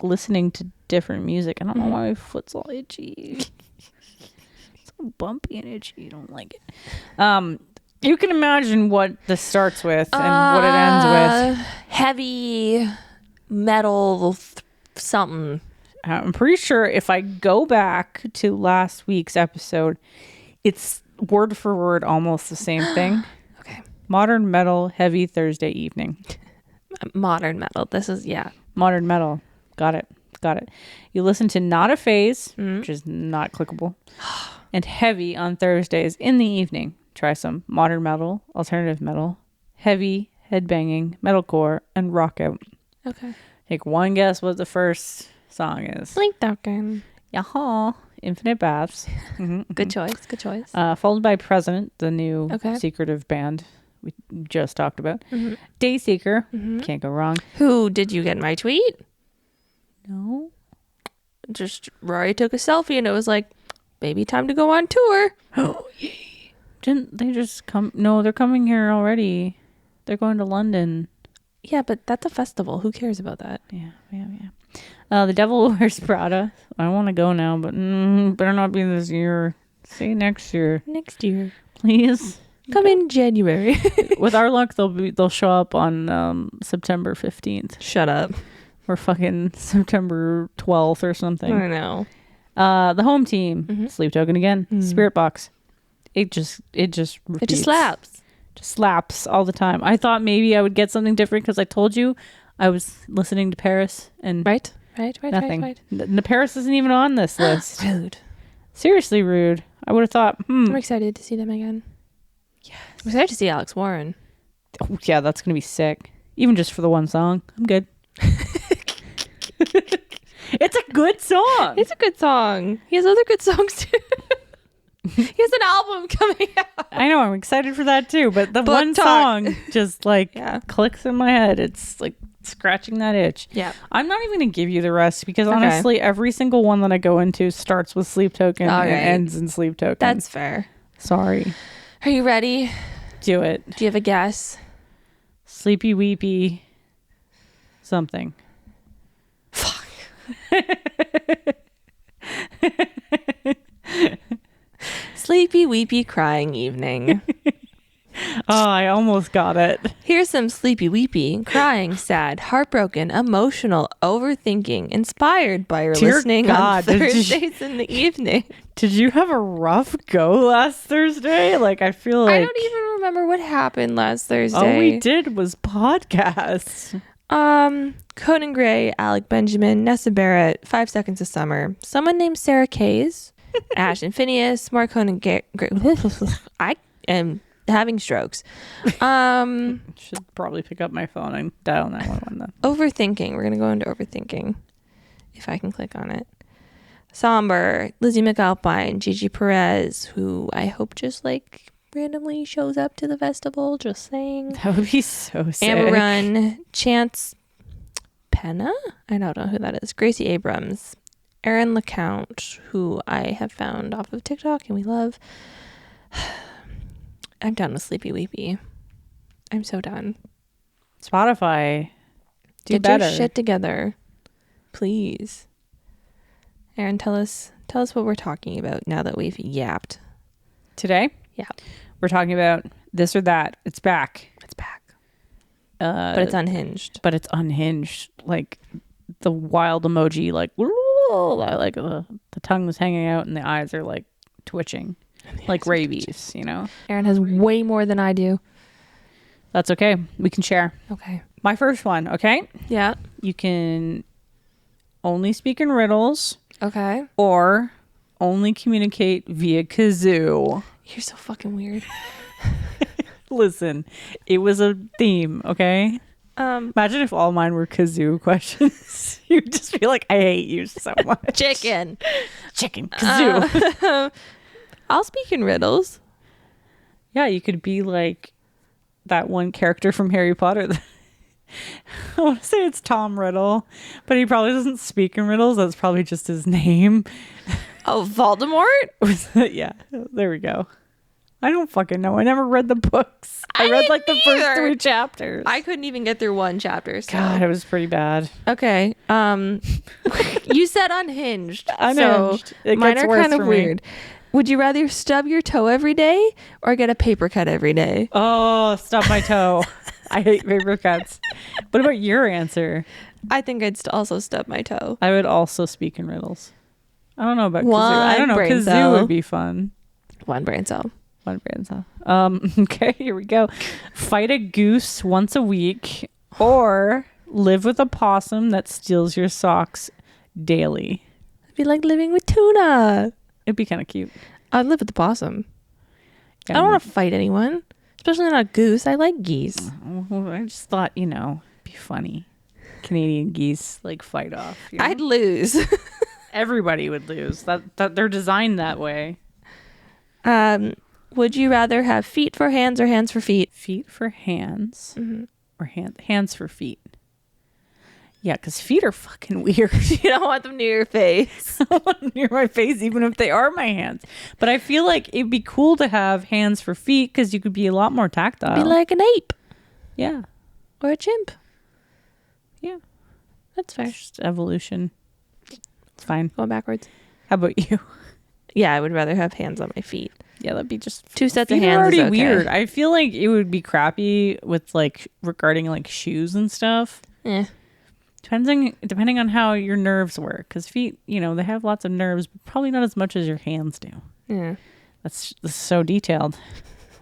listening to different music. I don't know why my foot's all itchy. So bumpy and itchy. I don't like it. You can imagine what this starts with and what it ends with. Heavy metal something. I'm pretty sure if I go back to last week's episode, it's word for word almost the same thing. Okay. Modern metal, heavy Thursday evening. Modern metal. This is, yeah. Modern metal. Got it. You listen to Not a Phase, which is not clickable, and Heavy on Thursdays in the evening. Try some modern metal, alternative metal, heavy, headbanging, metalcore, and rock out. Okay. Take one guess what the first song is. Blink Talking. Yaha. Infinite Baths. Good choice. Followed by President, the new secretive band we just talked about. Dayseeker. Can't go wrong. Who did you get my tweet? No. Just Rory took a selfie and it was like, baby, time to go on tour. Oh, yay. Didn't they just come? No, they're coming here already. They're going to London. Yeah, but that's a festival. Who cares about that? Yeah. The Devil Wears Prada. I want to go now, but better not be this year. See next year. Next year, please. Come in January. With our luck, they'll show up on September 15th. Shut up. Or fucking September 12th or something. I know. The home team. Sleep Token again. Spirit Box. It just repeats. It just slaps. Just slaps all the time. I thought maybe I would get something different because I told you I was listening to Paris and right. Nothing. The Paris isn't even on this list. Rude. Seriously rude. I would have thought. I'm excited to see them again. Yes. I'm excited to see Alex Warren. Oh, yeah, that's gonna be sick. Even just for the one song, I'm good. It's a good song. It's a good song. He has other good songs too. He has an album coming out. I know. I'm excited for that too. But the one song just clicks in my head. It's like scratching that itch. Yeah. I'm not even going to give you the rest because honestly, every single one that I go into starts with Sleep Token and ends in Sleep Token. That's fair. Sorry. Are you ready? Do it. Do you have a guess? Sleepy Weepy something. Fuck. Sleepy, weepy, crying evening. Oh, I almost got it. Here's some sleepy, weepy, crying, sad, heartbroken, emotional, overthinking, inspired by your listening on Thursdays in the evening. Did you have a rough go last Thursday? Like, I feel like... I don't even remember what happened last Thursday. All we did was podcast. Conan Gray, Alec Benjamin, Nessa Barrett, 5 Seconds of Summer, someone named Sarah Kays, Ashton Phineas, Mark Conan Gray. I am having strokes. Should probably pick up my phone and dial 911 then. Overthinking. We're going to go into overthinking. If I can click on it. Somber, Lizzie McAlpine, Gigi Perez, who I hope just like randomly shows up to the festival, just saying. That would be so sick. Amber Run, Chance Penna? I don't know who that is. Gracie Abrams, Aaron LeCount, who I have found off of TikTok and we love. I'm done with Sleepy Weepy. I'm so done. Spotify, Get better. Your shit together. Please. Aaron, tell us Tell us what we're talking about now that we've yapped. Today? Yeah. We're talking about this or that. It's back. It's back. But it's unhinged. But it's unhinged. Like the wild emoji, like the tongue is hanging out and the eyes are like twitching. Like rabies, you know? Aaron has way more than I do. That's okay. We can share. Okay. My first one, okay? Yeah. You can only speak in riddles. Okay. Or only communicate via kazoo. You're so fucking weird. Listen, it was a theme, okay? Imagine if all mine were kazoo questions. You'd just be like, I hate you so much. Chicken, kazoo. I'll speak in riddles. Yeah, you could be like that one character from Harry Potter. I want to say it's Tom Riddle, but he probably doesn't speak in riddles. That's probably just his name. Oh, Voldemort? Yeah, there we go. I don't fucking know. I never read the books. I read like the first 3 chapters. I couldn't even get through 1 chapter. So. God, it was pretty bad. Okay. You said unhinged. Unhinged. So mine are kind of weird. Would you rather stub your toe every day or get a paper cut every day? Oh, stub my toe. I hate paper cuts. What about your answer? I think I'd also stub my toe. I would also speak in riddles. I don't know about kazoo. I don't know. Kazoo would be fun. One brain cell. Okay, here we go. Fight a goose once a week or live with a possum that steals your socks daily. It'd be like living with tuna. It'd be kind of cute. I'd live with the possum. Yeah, I don't want to fight anyone, especially not a goose. I like geese. I just thought, it'd be funny. Canadian geese like fight off. I'd lose. Everybody would lose. That they're designed that way. Would you rather have feet for hands or hands for feet? Feet for hands, or hands for feet. Yeah, because feet are fucking weird. You don't want them near your face. I don't want them near my face, even if they are my hands. But I feel like it'd be cool to have hands for feet because you could be a lot more tactile. Be like an ape. Yeah. Or a chimp. Yeah. That's fair. It's just evolution. It's fine. Going backwards. How about you? Yeah, I would rather have hands on my feet. Yeah, that'd be just 2 sets of hands. hands. Already is okay. weird. I feel like it would be crappy with regarding shoes and stuff. Depending on how your nerves work, because feet, they have lots of nerves, but probably not as much as your hands do. Yeah, that's so detailed.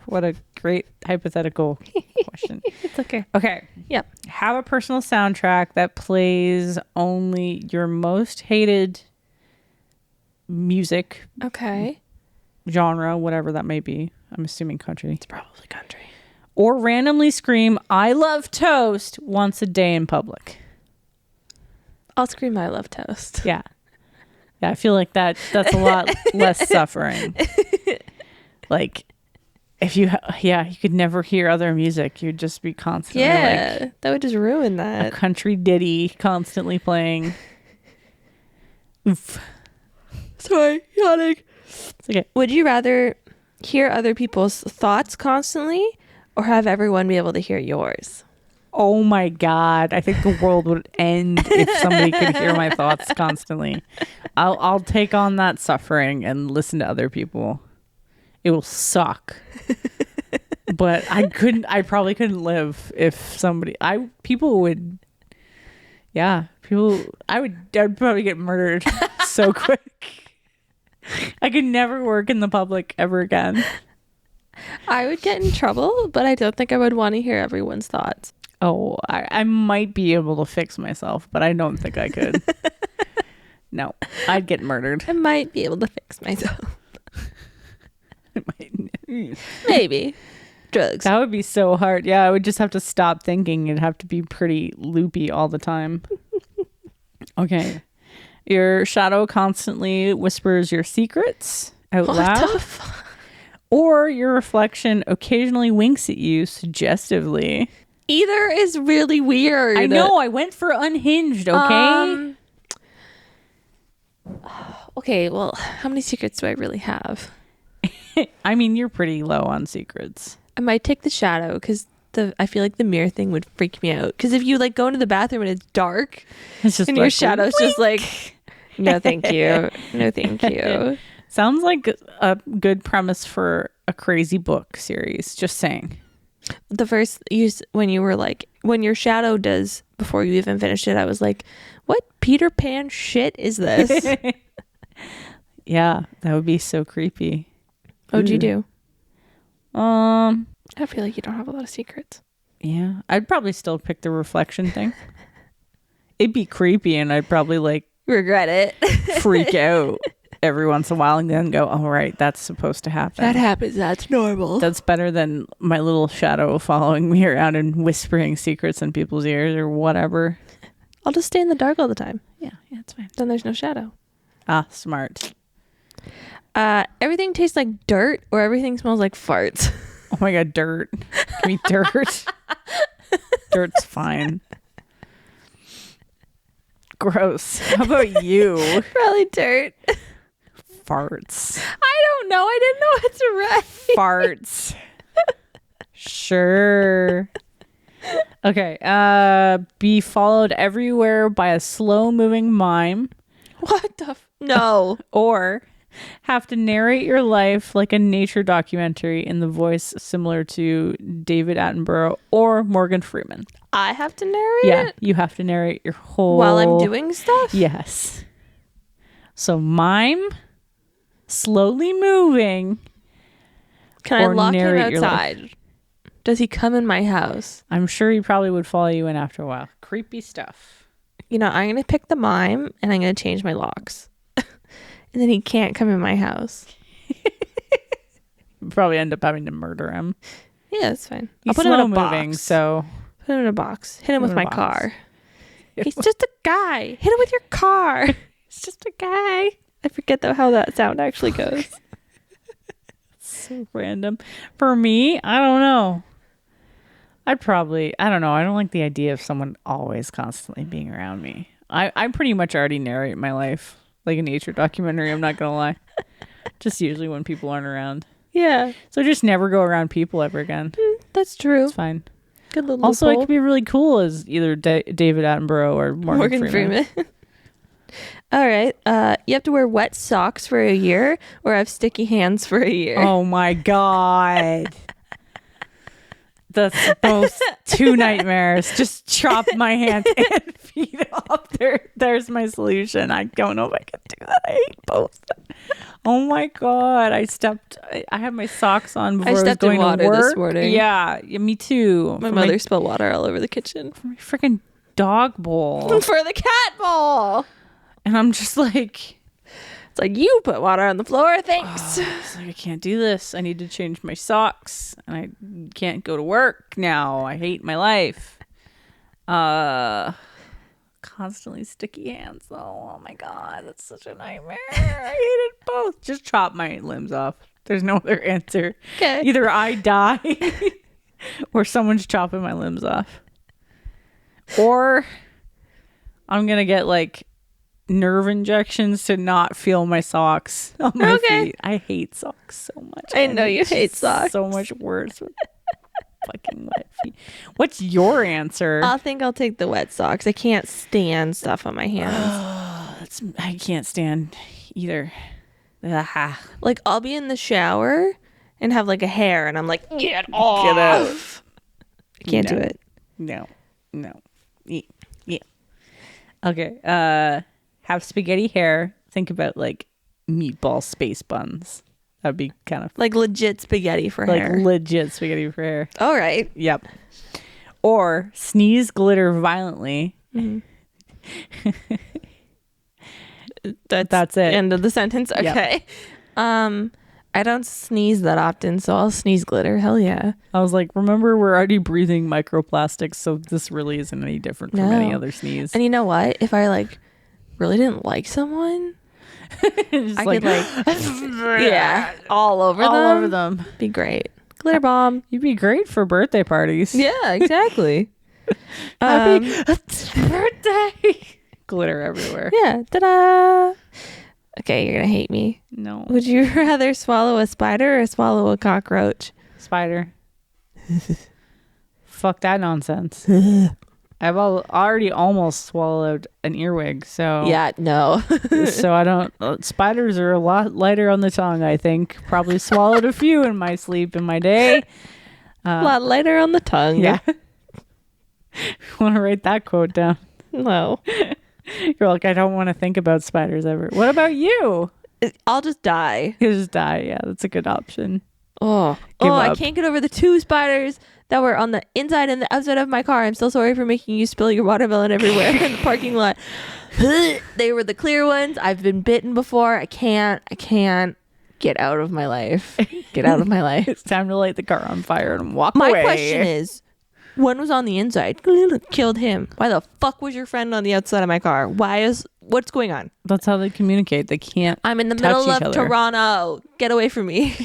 What a great hypothetical question. It's okay. Okay. Yep. Have a personal soundtrack that plays only your most hated music. Okay. Genre, whatever that may be. I'm assuming country. It's probably country. Or randomly scream, "I love toast" once a day in public. I'll scream I love toast. Yeah. Yeah, I feel like that's a lot less suffering. If you could never hear other music. You'd just be constantly that would just ruin that. A country ditty constantly playing. Oof. Sorry, yawning. It's okay. Would you rather hear other people's thoughts constantly or have everyone be able to hear yours? Oh my God. I think the world would end if somebody could hear my thoughts constantly. I'll take on that suffering and listen to other people. It will suck. But I probably couldn't live if I'd probably get murdered so quick. I could never work in the public ever again. I would get in trouble, but I don't think I would want to hear everyone's thoughts. Oh, I might be able to fix myself, but I don't think I could. No, I'd get murdered. I might be able to fix myself. Maybe. Drugs. That would be so hard. Yeah, I would just have to stop thinking. It'd have to be pretty loopy all the time. Okay. Your shadow constantly whispers your secrets out loud. Or your reflection occasionally winks at you suggestively. Either is really weird. I know. I went for unhinged, okay? Okay, well, how many secrets do I really have? I mean, you're pretty low on secrets. I might take the shadow because I feel like the mirror thing would freak me out. Because if you go into the bathroom and it's dark, it's just and your shadow's just No, thank you. No, thank you. Sounds like a good premise for a crazy book series. Just saying. The first when you were like, when your shadow does before you even finished it, I was like, what Peter Pan shit is this? Yeah, that would be so creepy. What'd you do? I feel like you don't have a lot of secrets. Yeah, I'd probably still pick the reflection thing. It'd be creepy, and I'd probably like regret it, freak out every once in a while, and then go, "Oh, right, that's supposed to happen. That happens. That's normal." That's better than my little shadow following me around and whispering secrets in people's ears or whatever. I'll just stay in the dark all the time. Yeah, it's fine. Then there's no shadow. Ah, smart. Everything tastes like dirt, or everything smells like farts. Oh my god, dirt. Give me dirt. Dirt's fine. Gross. How about you? Probably dirt. Farts. I don't know. I didn't know what to write. Farts. Sure. Okay. Be followed everywhere by a slow-moving mime. What the? No. Or have to narrate your life like a nature documentary in the voice similar to David Attenborough or Morgan Freeman. I have to narrate Yeah, it? you have to narrate your whole... While I'm doing stuff? Yes. So mime, slowly moving. Can I lock him narrate your outside? Does he come in my house? I'm sure he probably would follow you in after a while. Creepy stuff. You know, I'm going to pick the mime and I'm going to change my locks. And then he can't come in my house. You'd probably end up having to murder him. Yeah, that's fine. He's I'll put him in a moving, box. so Put him in a box. Hit him with my box. car. He's just a guy. Hit him with your car. It's just a guy. I forget though how that sound actually goes. So random. For me, I don't know. I don't know. I don't like the idea of someone always constantly being around me. I pretty much already narrate my life like a nature documentary. I'm not going to lie. Just usually when people aren't around. Yeah. So just never go around people ever again. That's true. It's fine. Good little Also, loophole. it could be really cool as either David Attenborough or Morgan Freeman. All right. You have to wear wet socks for a year or have sticky hands for a year. Oh my God. That's both two nightmares. Just chop my hands and feet off. There's my solution. I don't know if I can do that. I hate both. Oh my God. I had my socks on before I was going in water to work. this morning. Yeah, me too. My mother spilled water all over the kitchen. For my freaking dog bowl. For the cat bowl. And I'm just like... It's like, you put water on the floor, thanks. It's like, I can't do this. I need to change my socks. And I can't go to work now. I hate my life. Constantly sticky hands, though. Oh my God, that's such a nightmare. I hate it both. Just chop my limbs off. There's no other answer. Okay. Either I die or someone's chopping my limbs off. Or I'm going to get like nerve injections to not feel my socks on my feet. I hate socks so much. I know you hate socks. So much worse with fucking wet feet. What's your answer? I think I'll take the wet socks. I can't stand stuff on my hands. I can't stand either. Ugh. Like, I'll be in the shower and have like a hair and I'm like, get off. Get out. I can't do it. No. Yeah. Okay. Have spaghetti hair. Think about like meatball space buns. That'd be kind of like legit spaghetti for like hair. legit spaghetti for hair. All right. Yep. Or sneeze glitter violently. Mm-hmm. That's it. End of the sentence. Okay. Yep. I don't sneeze that often, so I'll sneeze glitter. Hell yeah. I was like, remember, we're already breathing microplastics, so this really isn't any different from any other sneeze. And you know what? If I like really didn't like someone, I could like yeah, all over them. Be great. Glitter bomb. You'd be great for birthday parties. Yeah, exactly. Happy birthday. Glitter everywhere. Yeah. Ta-da. Okay, you're gonna hate me. No. Would you rather swallow a spider or swallow a cockroach? Spider. Fuck that nonsense. I've already almost swallowed an earwig, so yeah, no. so I don't. Spiders are a lot lighter on the tongue. I think probably swallowed a few in my sleep in my day. A lot lighter on the tongue. Yeah. Want to write that quote down? No. You're like, I don't want to think about spiders ever. What about you? I'll just die. You just die. Yeah, that's a good option. Oh, I can't get over the 2 spiders that were on the inside and the outside of my car. I'm so sorry for making you spill your watermelon everywhere in the parking lot. They were the clear ones. I've been bitten before. I can't get out of my life. Get out of my life. It's time to light the car on fire and walk away. My question is, one was on the inside. Killed him. Why the fuck was your friend on the outside of my car? What's going on? That's how they communicate. They can't. I'm in the middle of Toronto. Get away from me.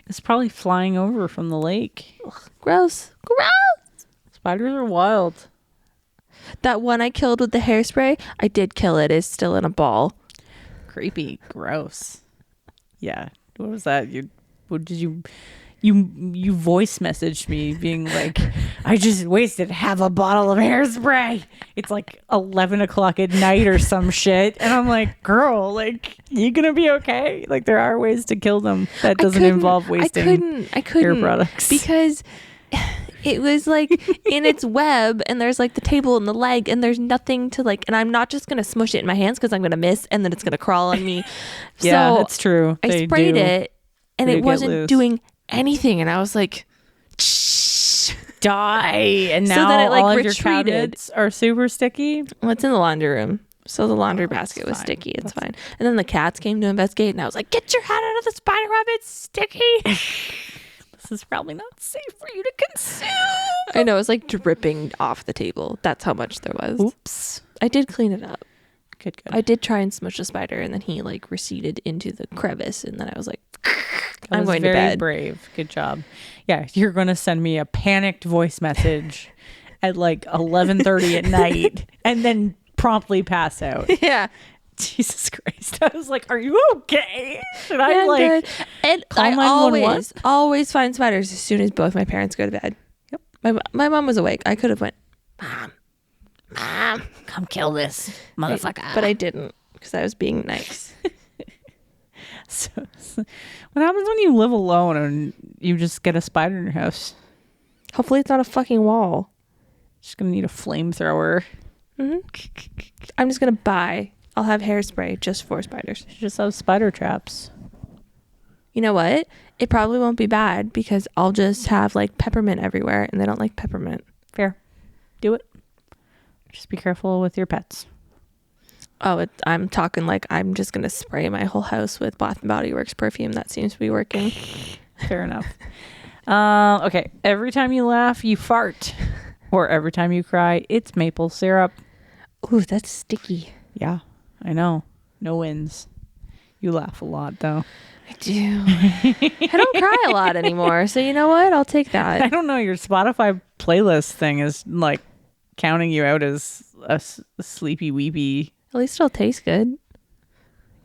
It's probably flying over from the lake. Ugh, gross. Spiders are wild. That one I killed with the hairspray, I did kill it. It's still in a ball. Creepy. Gross. Yeah. What was that? You voice messaged me being like, I just wasted half a bottle of hairspray. It's like 11 o'clock at night or some shit. And I'm like, girl, like, you gonna be okay? Like, there are ways to kill them that doesn't involve wasting I couldn't hair products. because it was like in its web and there's like the table and the leg and there's nothing to like, and I'm not just gonna smush it in my hands because I'm gonna miss and then it's gonna crawl on me. Yeah, so that's true. I sprayed it and it wasn't doing anything, and I was like, die. And now so that it, like, all of retreated. your cabinets are super sticky. Well, it's in the laundry room, so the laundry basket was sticky. It's fine. And then the cats came to investigate, and I was like, get your head out of the spider web, it's sticky. This is probably not safe for you to consume. I know, it was like dripping off the table. That's how much there was. Oops. I did clean it up. Good. I did try and smush the spider, and then he like receded into the crevice, and then I was like, I'm going to bed. Very brave. Good job. Yeah, you're going to send me a panicked voice message at like 11:30 at night and then promptly pass out. Yeah. Jesus Christ. I was like, are you okay? Should I like call I always find spiders as soon as both my parents go to bed. Yep. My mom was awake. I could have went, Mom, come kill this motherfucker. But I didn't because I was being nice. So what happens when you live alone and you just get a spider in your house? Hopefully it's not a fucking wall. Just gonna need a flamethrower. Mm-hmm. I'm just gonna I'll have hairspray just for spiders. You just have spider traps. You know what? It probably won't be bad because I'll just have like peppermint everywhere, and they don't like peppermint. Fair. Do it. Just be careful with your pets. Oh, I'm talking like I'm just going to spray my whole house with Bath & Body Works perfume. That seems to be working. Fair enough. Okay. Every time you laugh, you fart. Or every time you cry, it's maple syrup. Ooh, that's sticky. Yeah, I know. No wins. You laugh a lot, though. I do. I don't cry a lot anymore. So you know what? I'll take that. I don't know. Your Spotify playlist thing is like counting you out as a sleepy weepy. At least it'll taste good.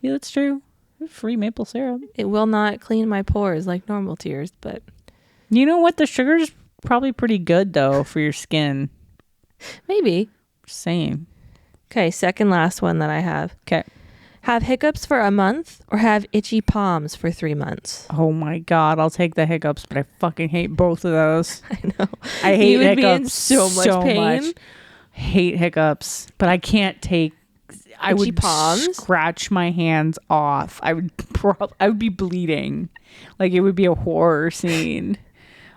Yeah, that's true. Free maple syrup. It will not clean my pores like normal tears, but... You know what? The sugar's probably pretty good, though, for your skin. Maybe. Just saying. Okay, second last one that I have. Okay. Have hiccups for a month or have itchy palms for 3 months? Oh my God, I'll take the hiccups, but I fucking hate both of those. I know. I hate you would hiccups be in so much pain. Hate hiccups, but I can't take... I would scratch my hands off. I would be bleeding. Like it would be a horror scene.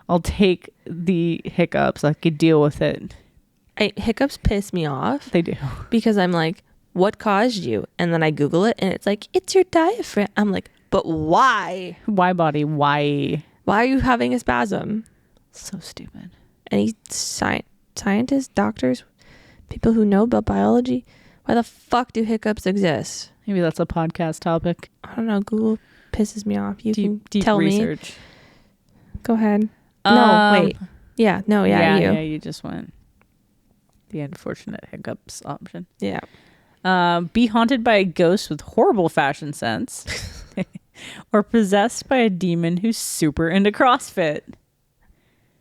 I'll take the hiccups. I could deal with it. Hiccups piss me off. They do. Because I'm like, what caused you? And then I Google it and it's like, it's your diaphragm. I'm like, but why? Why, body? Why? Why are you having a spasm? So stupid. Any scientists, doctors, people who know about biology, why the fuck do hiccups exist? Maybe that's a podcast topic. I don't know. Google pisses me off. You can deep tell research. Me. Go ahead. No, wait. Yeah, no, you. Yeah, you just went the unfortunate hiccups option. Yeah. Be haunted by a ghost with horrible fashion sense or possessed by a demon who's super into CrossFit.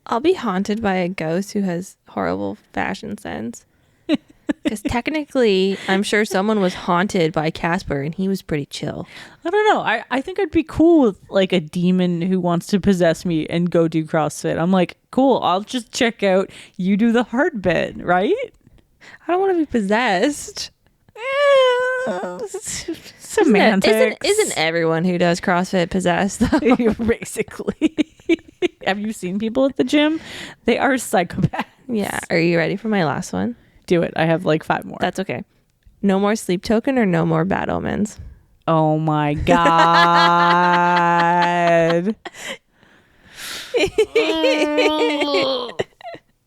I'll be haunted by a ghost who has horrible fashion sense. Because technically, I'm sure someone was haunted by Casper and he was pretty chill. I don't know. I think I'd be cool with like a demon who wants to possess me and go do CrossFit. I'm like, cool, I'll just check out. You do the hard bit, right? I don't want to be possessed. Semantics. Isn't everyone who does CrossFit possessed, though? Basically. Have you seen people at the gym? They are psychopaths. Yeah. Are you ready for my last one? Do it. I have like 5 more. That's okay. No more sleep token or no more bad omens? Oh my God.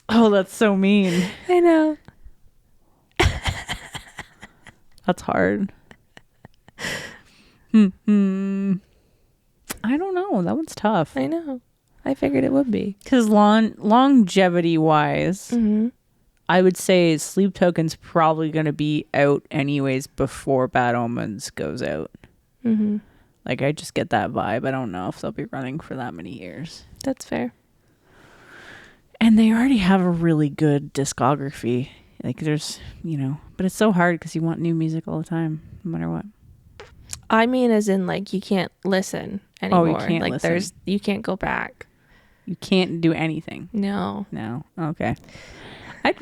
Oh, that's so mean. I know. That's hard. I don't know. That one's tough. I know. I figured it would be. Because longevity wise, I would say sleep token's probably going to be out anyways before Bad Omens goes out. Like, I just get that vibe. I don't know if they'll be running for that many years. That's fair. And they already have a really good discography. Like, there's, but it's so hard because you want new music all the time, no matter what. I mean, as in, like, you can't listen anymore. Oh, you can't like, listen. You can't go back. You can't do anything. No. Okay. I'd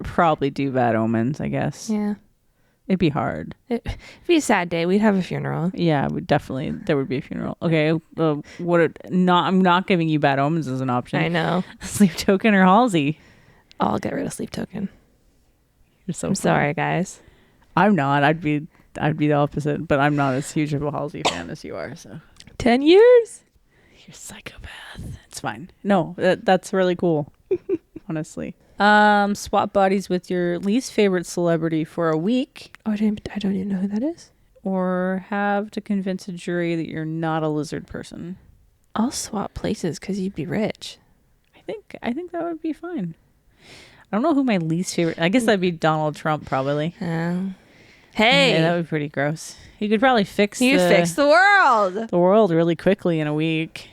probably do Bad Omens, I guess. Yeah. It'd be hard. It'd be a sad day. We'd have a funeral. Yeah, there would be a funeral. Okay. I'm not giving you Bad Omens as an option. I know. Sleep token or Halsey? I'll get rid of sleep token. You're so I'm sorry, guys. I'm not. I'd be the opposite, but I'm not as huge of a Halsey fan as you are, so. 10 years? You're a psychopath. It's fine. No, that's really cool. Honestly. Swap bodies with your least favorite celebrity for a week. Oh, I don't even know who that is. Or have to convince a jury that you're not a lizard person. I'll swap places because you'd be rich. I think that would be fine. I don't know who my least favorite. I guess that'd be Donald Trump, probably. Hey, yeah, that would be pretty gross. You could probably fix the world. The world really quickly in a week.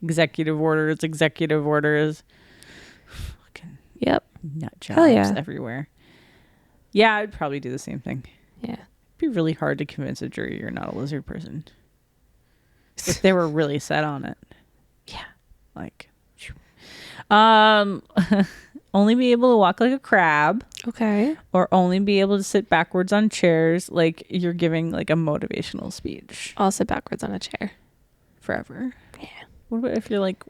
Executive orders. Fucking yep. Nut jobs everywhere. Yeah, I'd probably do the same thing. Yeah. It'd be really hard to convince a jury you're not a lizard person. If they were really set on it. Yeah. Like, only be able to walk like a crab. Okay. Or only be able to sit backwards on chairs like you're giving like a motivational speech. I'll sit backwards on a chair. Forever. Yeah. What about if you're like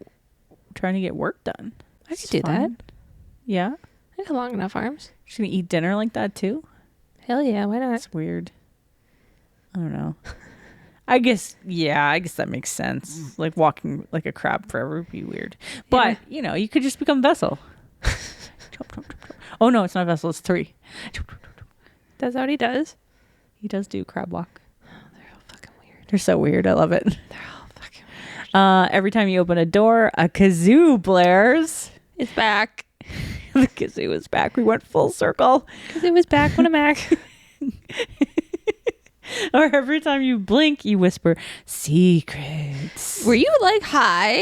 trying to get work done? I could do that. Yeah? I have long enough arms. You're gonna eat dinner like that too? Hell yeah, why not? That's weird. I don't know. I guess that makes sense. Like walking like a crab forever would be weird. But, you could just become Vessel. Oh no, it's not Vessel, it's 3. That's what he does? He does do crab walk. Oh, they're all fucking weird. They're so weird. I love it. They're all fucking weird. Every time you open a door, a kazoo blares. It's back. The kazoo is back. We went full circle. Kazoo was back when I'm back. Or every time you blink, you whisper, secrets. Were you like high?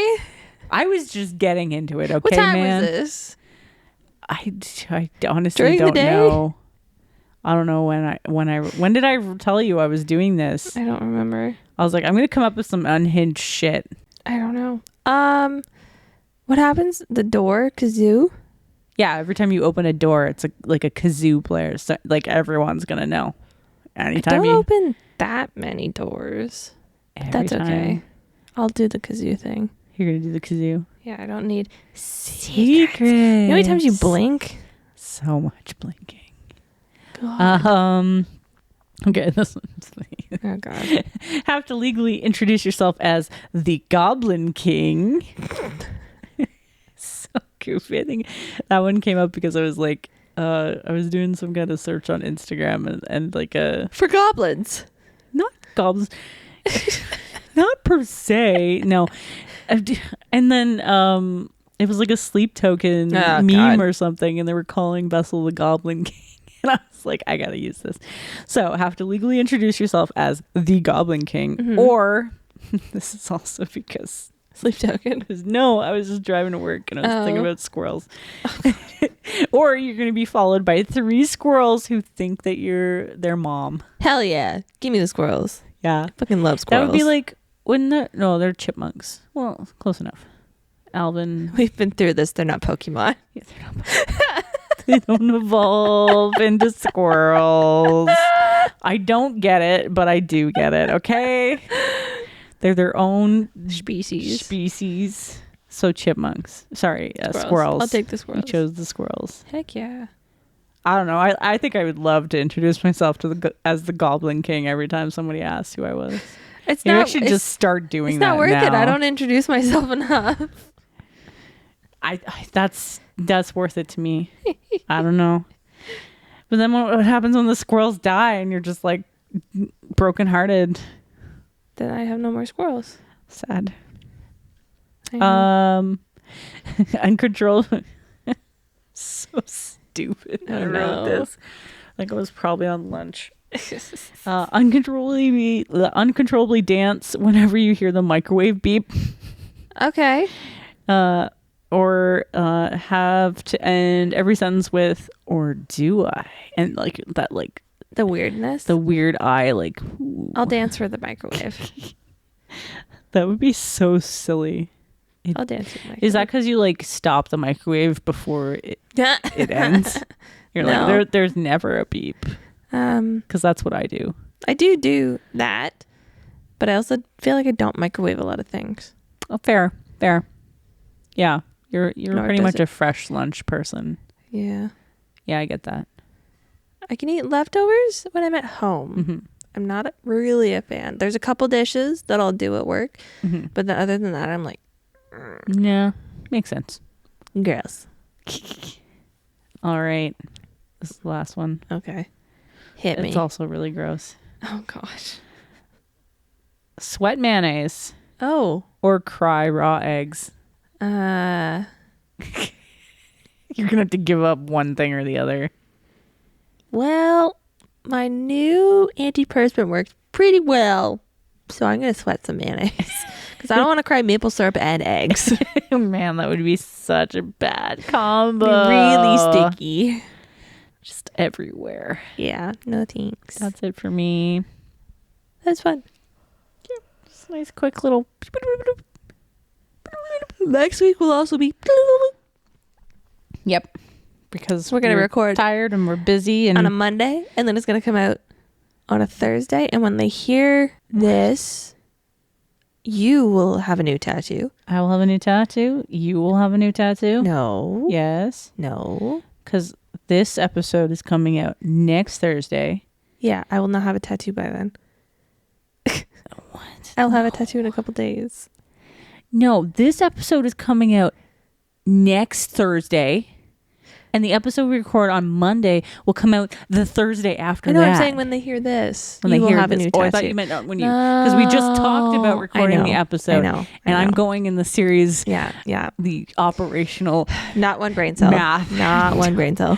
I was just getting into it, okay, what time man? was this? I honestly During don't the day? know. I don't know when did I tell you I was doing this? I don't remember. I was like, I'm going to come up with some unhinged shit. I don't know. What happens? The door, kazoo? Yeah, every time you open a door, it's like a kazoo player. So, like, everyone's going to know. Anytime I don't open that many doors. That's okay. I'll do the kazoo thing. You're going to do the kazoo? Yeah, I don't need secrets. You know how many times you blink? So much blinking. God. Okay, this one's funny. Oh, God. Have to legally introduce yourself as the Goblin King. So goofy. I think that one came up because I was like, I was doing some kind of search on Instagram and like for goblins. Not goblins. Not per se. No. And then it was like a sleep token meme or something, and they were calling Vessel the Goblin King. And I was like, I gotta use this. So have to legally introduce yourself as the Goblin King. Or this is also because Sleep token? No, I was just driving to work and I was thinking about squirrels. Or you're going to be followed by 3 squirrels who think that you're their mom. Hell yeah. Give me the squirrels. Yeah. I fucking love squirrels. That would be like, wouldn't that? No, they're chipmunks. Well, close enough. Alvin. We've been through this. They're not Pokemon. Yeah, they're not Pokemon. They don't evolve into squirrels. I don't get it, but I do get it, okay? They're their own species. So chipmunks. Sorry, squirrels. I'll take the squirrels. You chose the squirrels. Heck yeah. I don't know. I think I would love to introduce myself as the Goblin King every time somebody asks who I was. Maybe I should just start doing that now. It's not worth it. I don't introduce myself enough. That's worth it to me. I don't know. But then what happens when the squirrels die and you're just like brokenhearted? Then I have no more squirrels. Sad. Uncontrolled. So stupid. I wrote this. Like I was probably on lunch. Uncontrollably dance whenever you hear the microwave beep. Okay. Or have to end every sentence with "or do I?" and like that, like the weirdness, the weird eye, like ooh. I'll dance for the microwave. That would be so silly. I'll dance for the microwave. Is that because you like stop the microwave before it ends? You're like there's never a beep. Because that's what I do. I do that, but I also feel like I don't microwave a lot of things. Oh, fair. Yeah. You're pretty much a fresh lunch person. Yeah. Yeah, I get that. I can eat leftovers when I'm at home. Mm-hmm. I'm not really a fan. There's a couple dishes that I'll do at work, mm-hmm. but then other than that, I'm like, yeah, makes sense. Gross. All right. This is the last one. Okay. Hit me. It's also really gross. Oh, gosh. Sweat mayonnaise. Oh. Or cry raw eggs. You're gonna have to give up one thing or the other. Well, my new antiperspirant works pretty well, so I'm gonna sweat some mayonnaise because I don't want to cry maple syrup and eggs. Man, that would be such a bad combo. Really sticky, just everywhere. Yeah, no thanks. That's it for me. That's fun. Yeah, just a nice quick little. Next week will also be. Yep. Because we're gonna record tired and we're busy and on a Monday, and then it's gonna come out on a Thursday. And when they hear this, you will have a new tattoo. I will have a new tattoo. You will have a new tattoo. No. Yes. No. Because this episode is coming out next Thursday. Yeah, I will not have a tattoo by then. What? I'll have a tattoo in a couple days. No, this episode is coming out next Thursday. And the episode we record on Monday will come out the Thursday after that. I know, I'm saying when they hear this, when you they will hear have this. a new tattoo. I thought you meant when you... Because we just talked about recording the episode. I know. And I'm going in the series... Yeah. The operational... Not one brain cell. Math. Not one brain cell.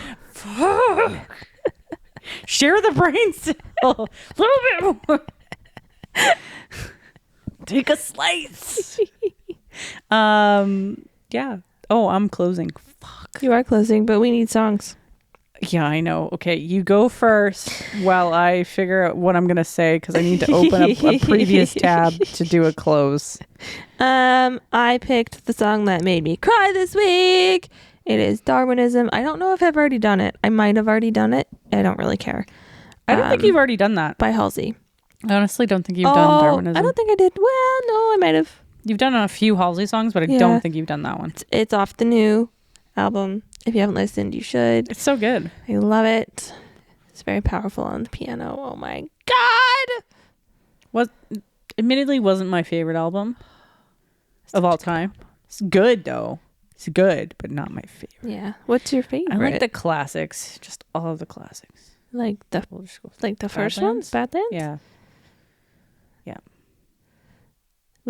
Share the brain cell. A little bit more. Take a slice. Yeah. Oh, I'm closing. Fuck. You are closing, but we need songs. Yeah, I know. Okay, you go first while I figure out what I'm going to say because I need to open up a previous tab to do a close. I picked the song that made me cry this week. It is Darwinism. I don't know if I've already done it. I might have already done it. I don't really care. I don't think you've already done that. By Halsey. I honestly don't think you've done Darwinism. I don't think I did. Well, no, I might have. You've done a few Halsey songs, but I don't think you've done that one. It's off the new album. If you haven't listened, you should. It's so good. I love it. It's very powerful on the piano. Oh my God. Admittedly wasn't my favorite album of all time. It's good though. It's good, but not my favorite. Yeah. What's your favorite? I like the classics. Just all of the classics. Like the first one? Badlands? Yeah.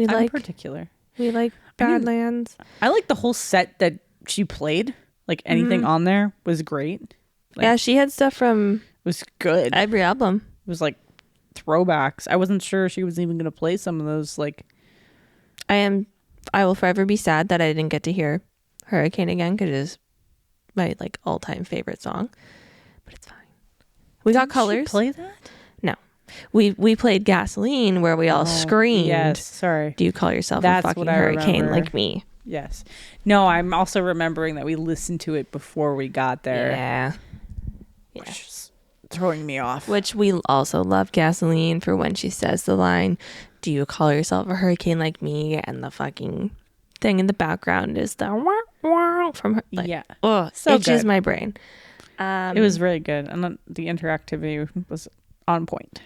I'm particular. We like Badlands. I like the whole set that she played. Like anything on there was great. Like, yeah, she had stuff from it was good. Every album. It was like throwbacks. I wasn't sure she was even going to play some of those. Like, I I will forever be sad that I didn't get to hear Hurricane again, because it is my like all-time favorite song. But it's fine. We got Colors. She play that? No. We played Gasoline, where we all screamed. Yes, sorry. Do you call yourself a fucking hurricane like me? Yes. No, I'm also remembering that we listened to it before we got there. Yeah. Which is throwing me off. Which we also love Gasoline for when she says the line, do you call yourself a hurricane like me? And the fucking thing in the background is the wah, wah from her. Like, yeah. Oh, so itches my brain. It was really good. And the interactivity was on point.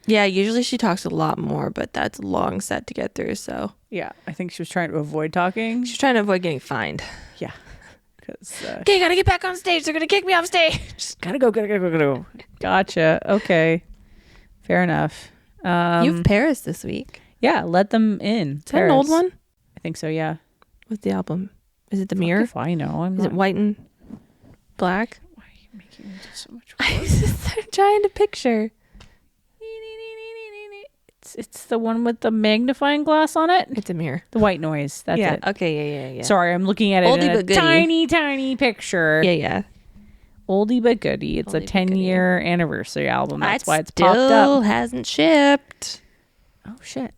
Yeah, usually she talks a lot more, but that's a long set to get through, so. Yeah, I think she was trying to avoid talking. She's trying to avoid getting fined. Yeah. Because okay, gotta get back on stage. They're gonna kick me off stage. Just gotta go. Gotcha. Okay. Fair enough. You have Paris this week. Yeah, let them in. Is that an old one? I think so, yeah. What's the album? Is it The Mirror? If I know. Is it white and black? Why are you making me do so much work? I'm just trying to picture. It's the one with the magnifying glass on it. It's a mirror. The white noise. That's it. Okay. Yeah. Sorry, I'm looking at it Oldie in a but goodie. tiny picture. Yeah. Oldie but goodie. It's Oldie a 10-year anniversary album. That's why it's still popped up. hasn't shipped. Oh shit!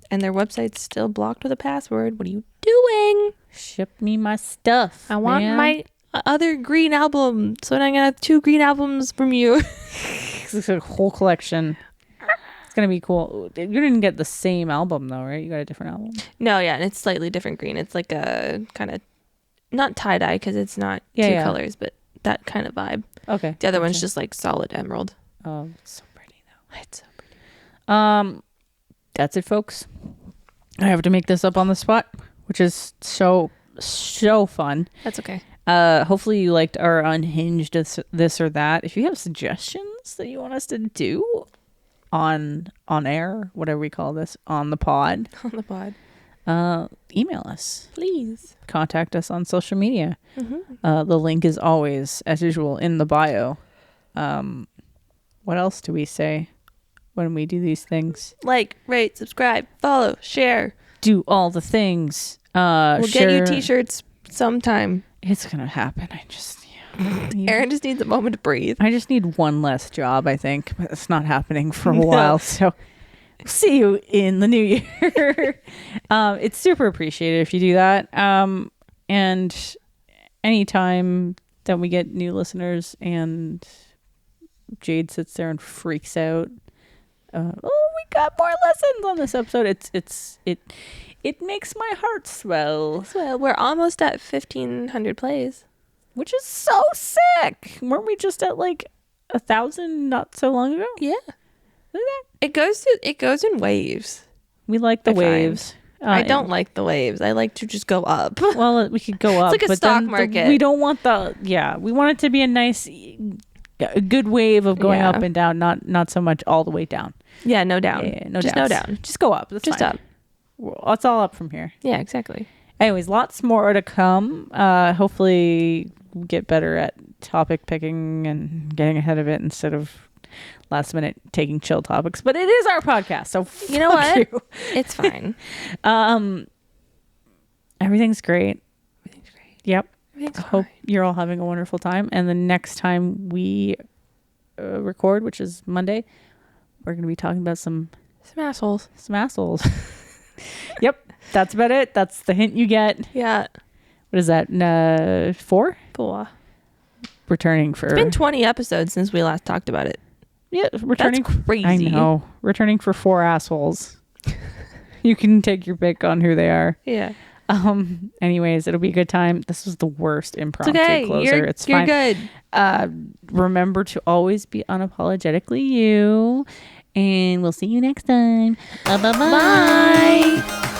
And their website's still blocked with a password. What are you doing? Ship me my stuff. I want my other green album. So then I'm gonna have 2 green albums from you. It's a whole collection. It's gonna be cool. You didn't get the same album though, right? You got a different album. No, yeah, and it's slightly different green. It's like a kind of not tie dye because it's not two colors, but that kind of vibe. Okay. The other one's just like solid emerald. Oh, so pretty though. It's so pretty. That's it, folks. I have to make this up on the spot, which is so fun. That's okay. Hopefully you liked our Unhinged this or that. If you have suggestions that you want us to do on air, whatever we call this, on the pod, email us, please. Contact us on social media. The link is always, as usual, in the bio. What else do we say when we do these things? Like, rate, subscribe, follow, share, do all the things. We'll get you t-shirts sometime. It's gonna happen. I just Aaron just needs a moment to breathe. I just need one less job, I think, but it's not happening for a while. So we'll see you in the new year. It's super appreciated if you do that. And anytime that we get new listeners and Jade sits there and freaks out, we got more lessons on this episode. It makes my heart swell. We're almost at 1,500 plays. Which is so sick. Weren't we just at like 1,000 not so long ago? Yeah. Look at that. It goes in waves. We like the waves. I don't like the waves. I like to just go up. Well, we could go up. It's like a stock market. We don't want we want it to be a nice, a good wave of going up and down, not so much all the way down. Yeah, no down. Yeah, no just downs. no down. Just go up. That's just fine. Up. Well, it's all up from here. Yeah, exactly. Anyways, lots more to come. Hopefully get better at topic picking and getting ahead of it instead of last minute taking chill topics. But it is our podcast, so you know what? It's fine. Everything's great. Yep. Everything's Hope you're all having a wonderful time. And the next time we record, which is Monday, we're going to be talking about some assholes. Yep. That's about it. That's the hint you get. Yeah. What is that? 4? 4. Returning for... It's been 20 episodes since we last talked about it. Yeah, returning... That's crazy. I know. Returning for 4 assholes. You can take your pick on who they are. Yeah. Anyways, it'll be a good time. This was the worst impromptu closer. It's fine. You're good. Remember to always be unapologetically you. And we'll see you next time. Bye-bye. Bye.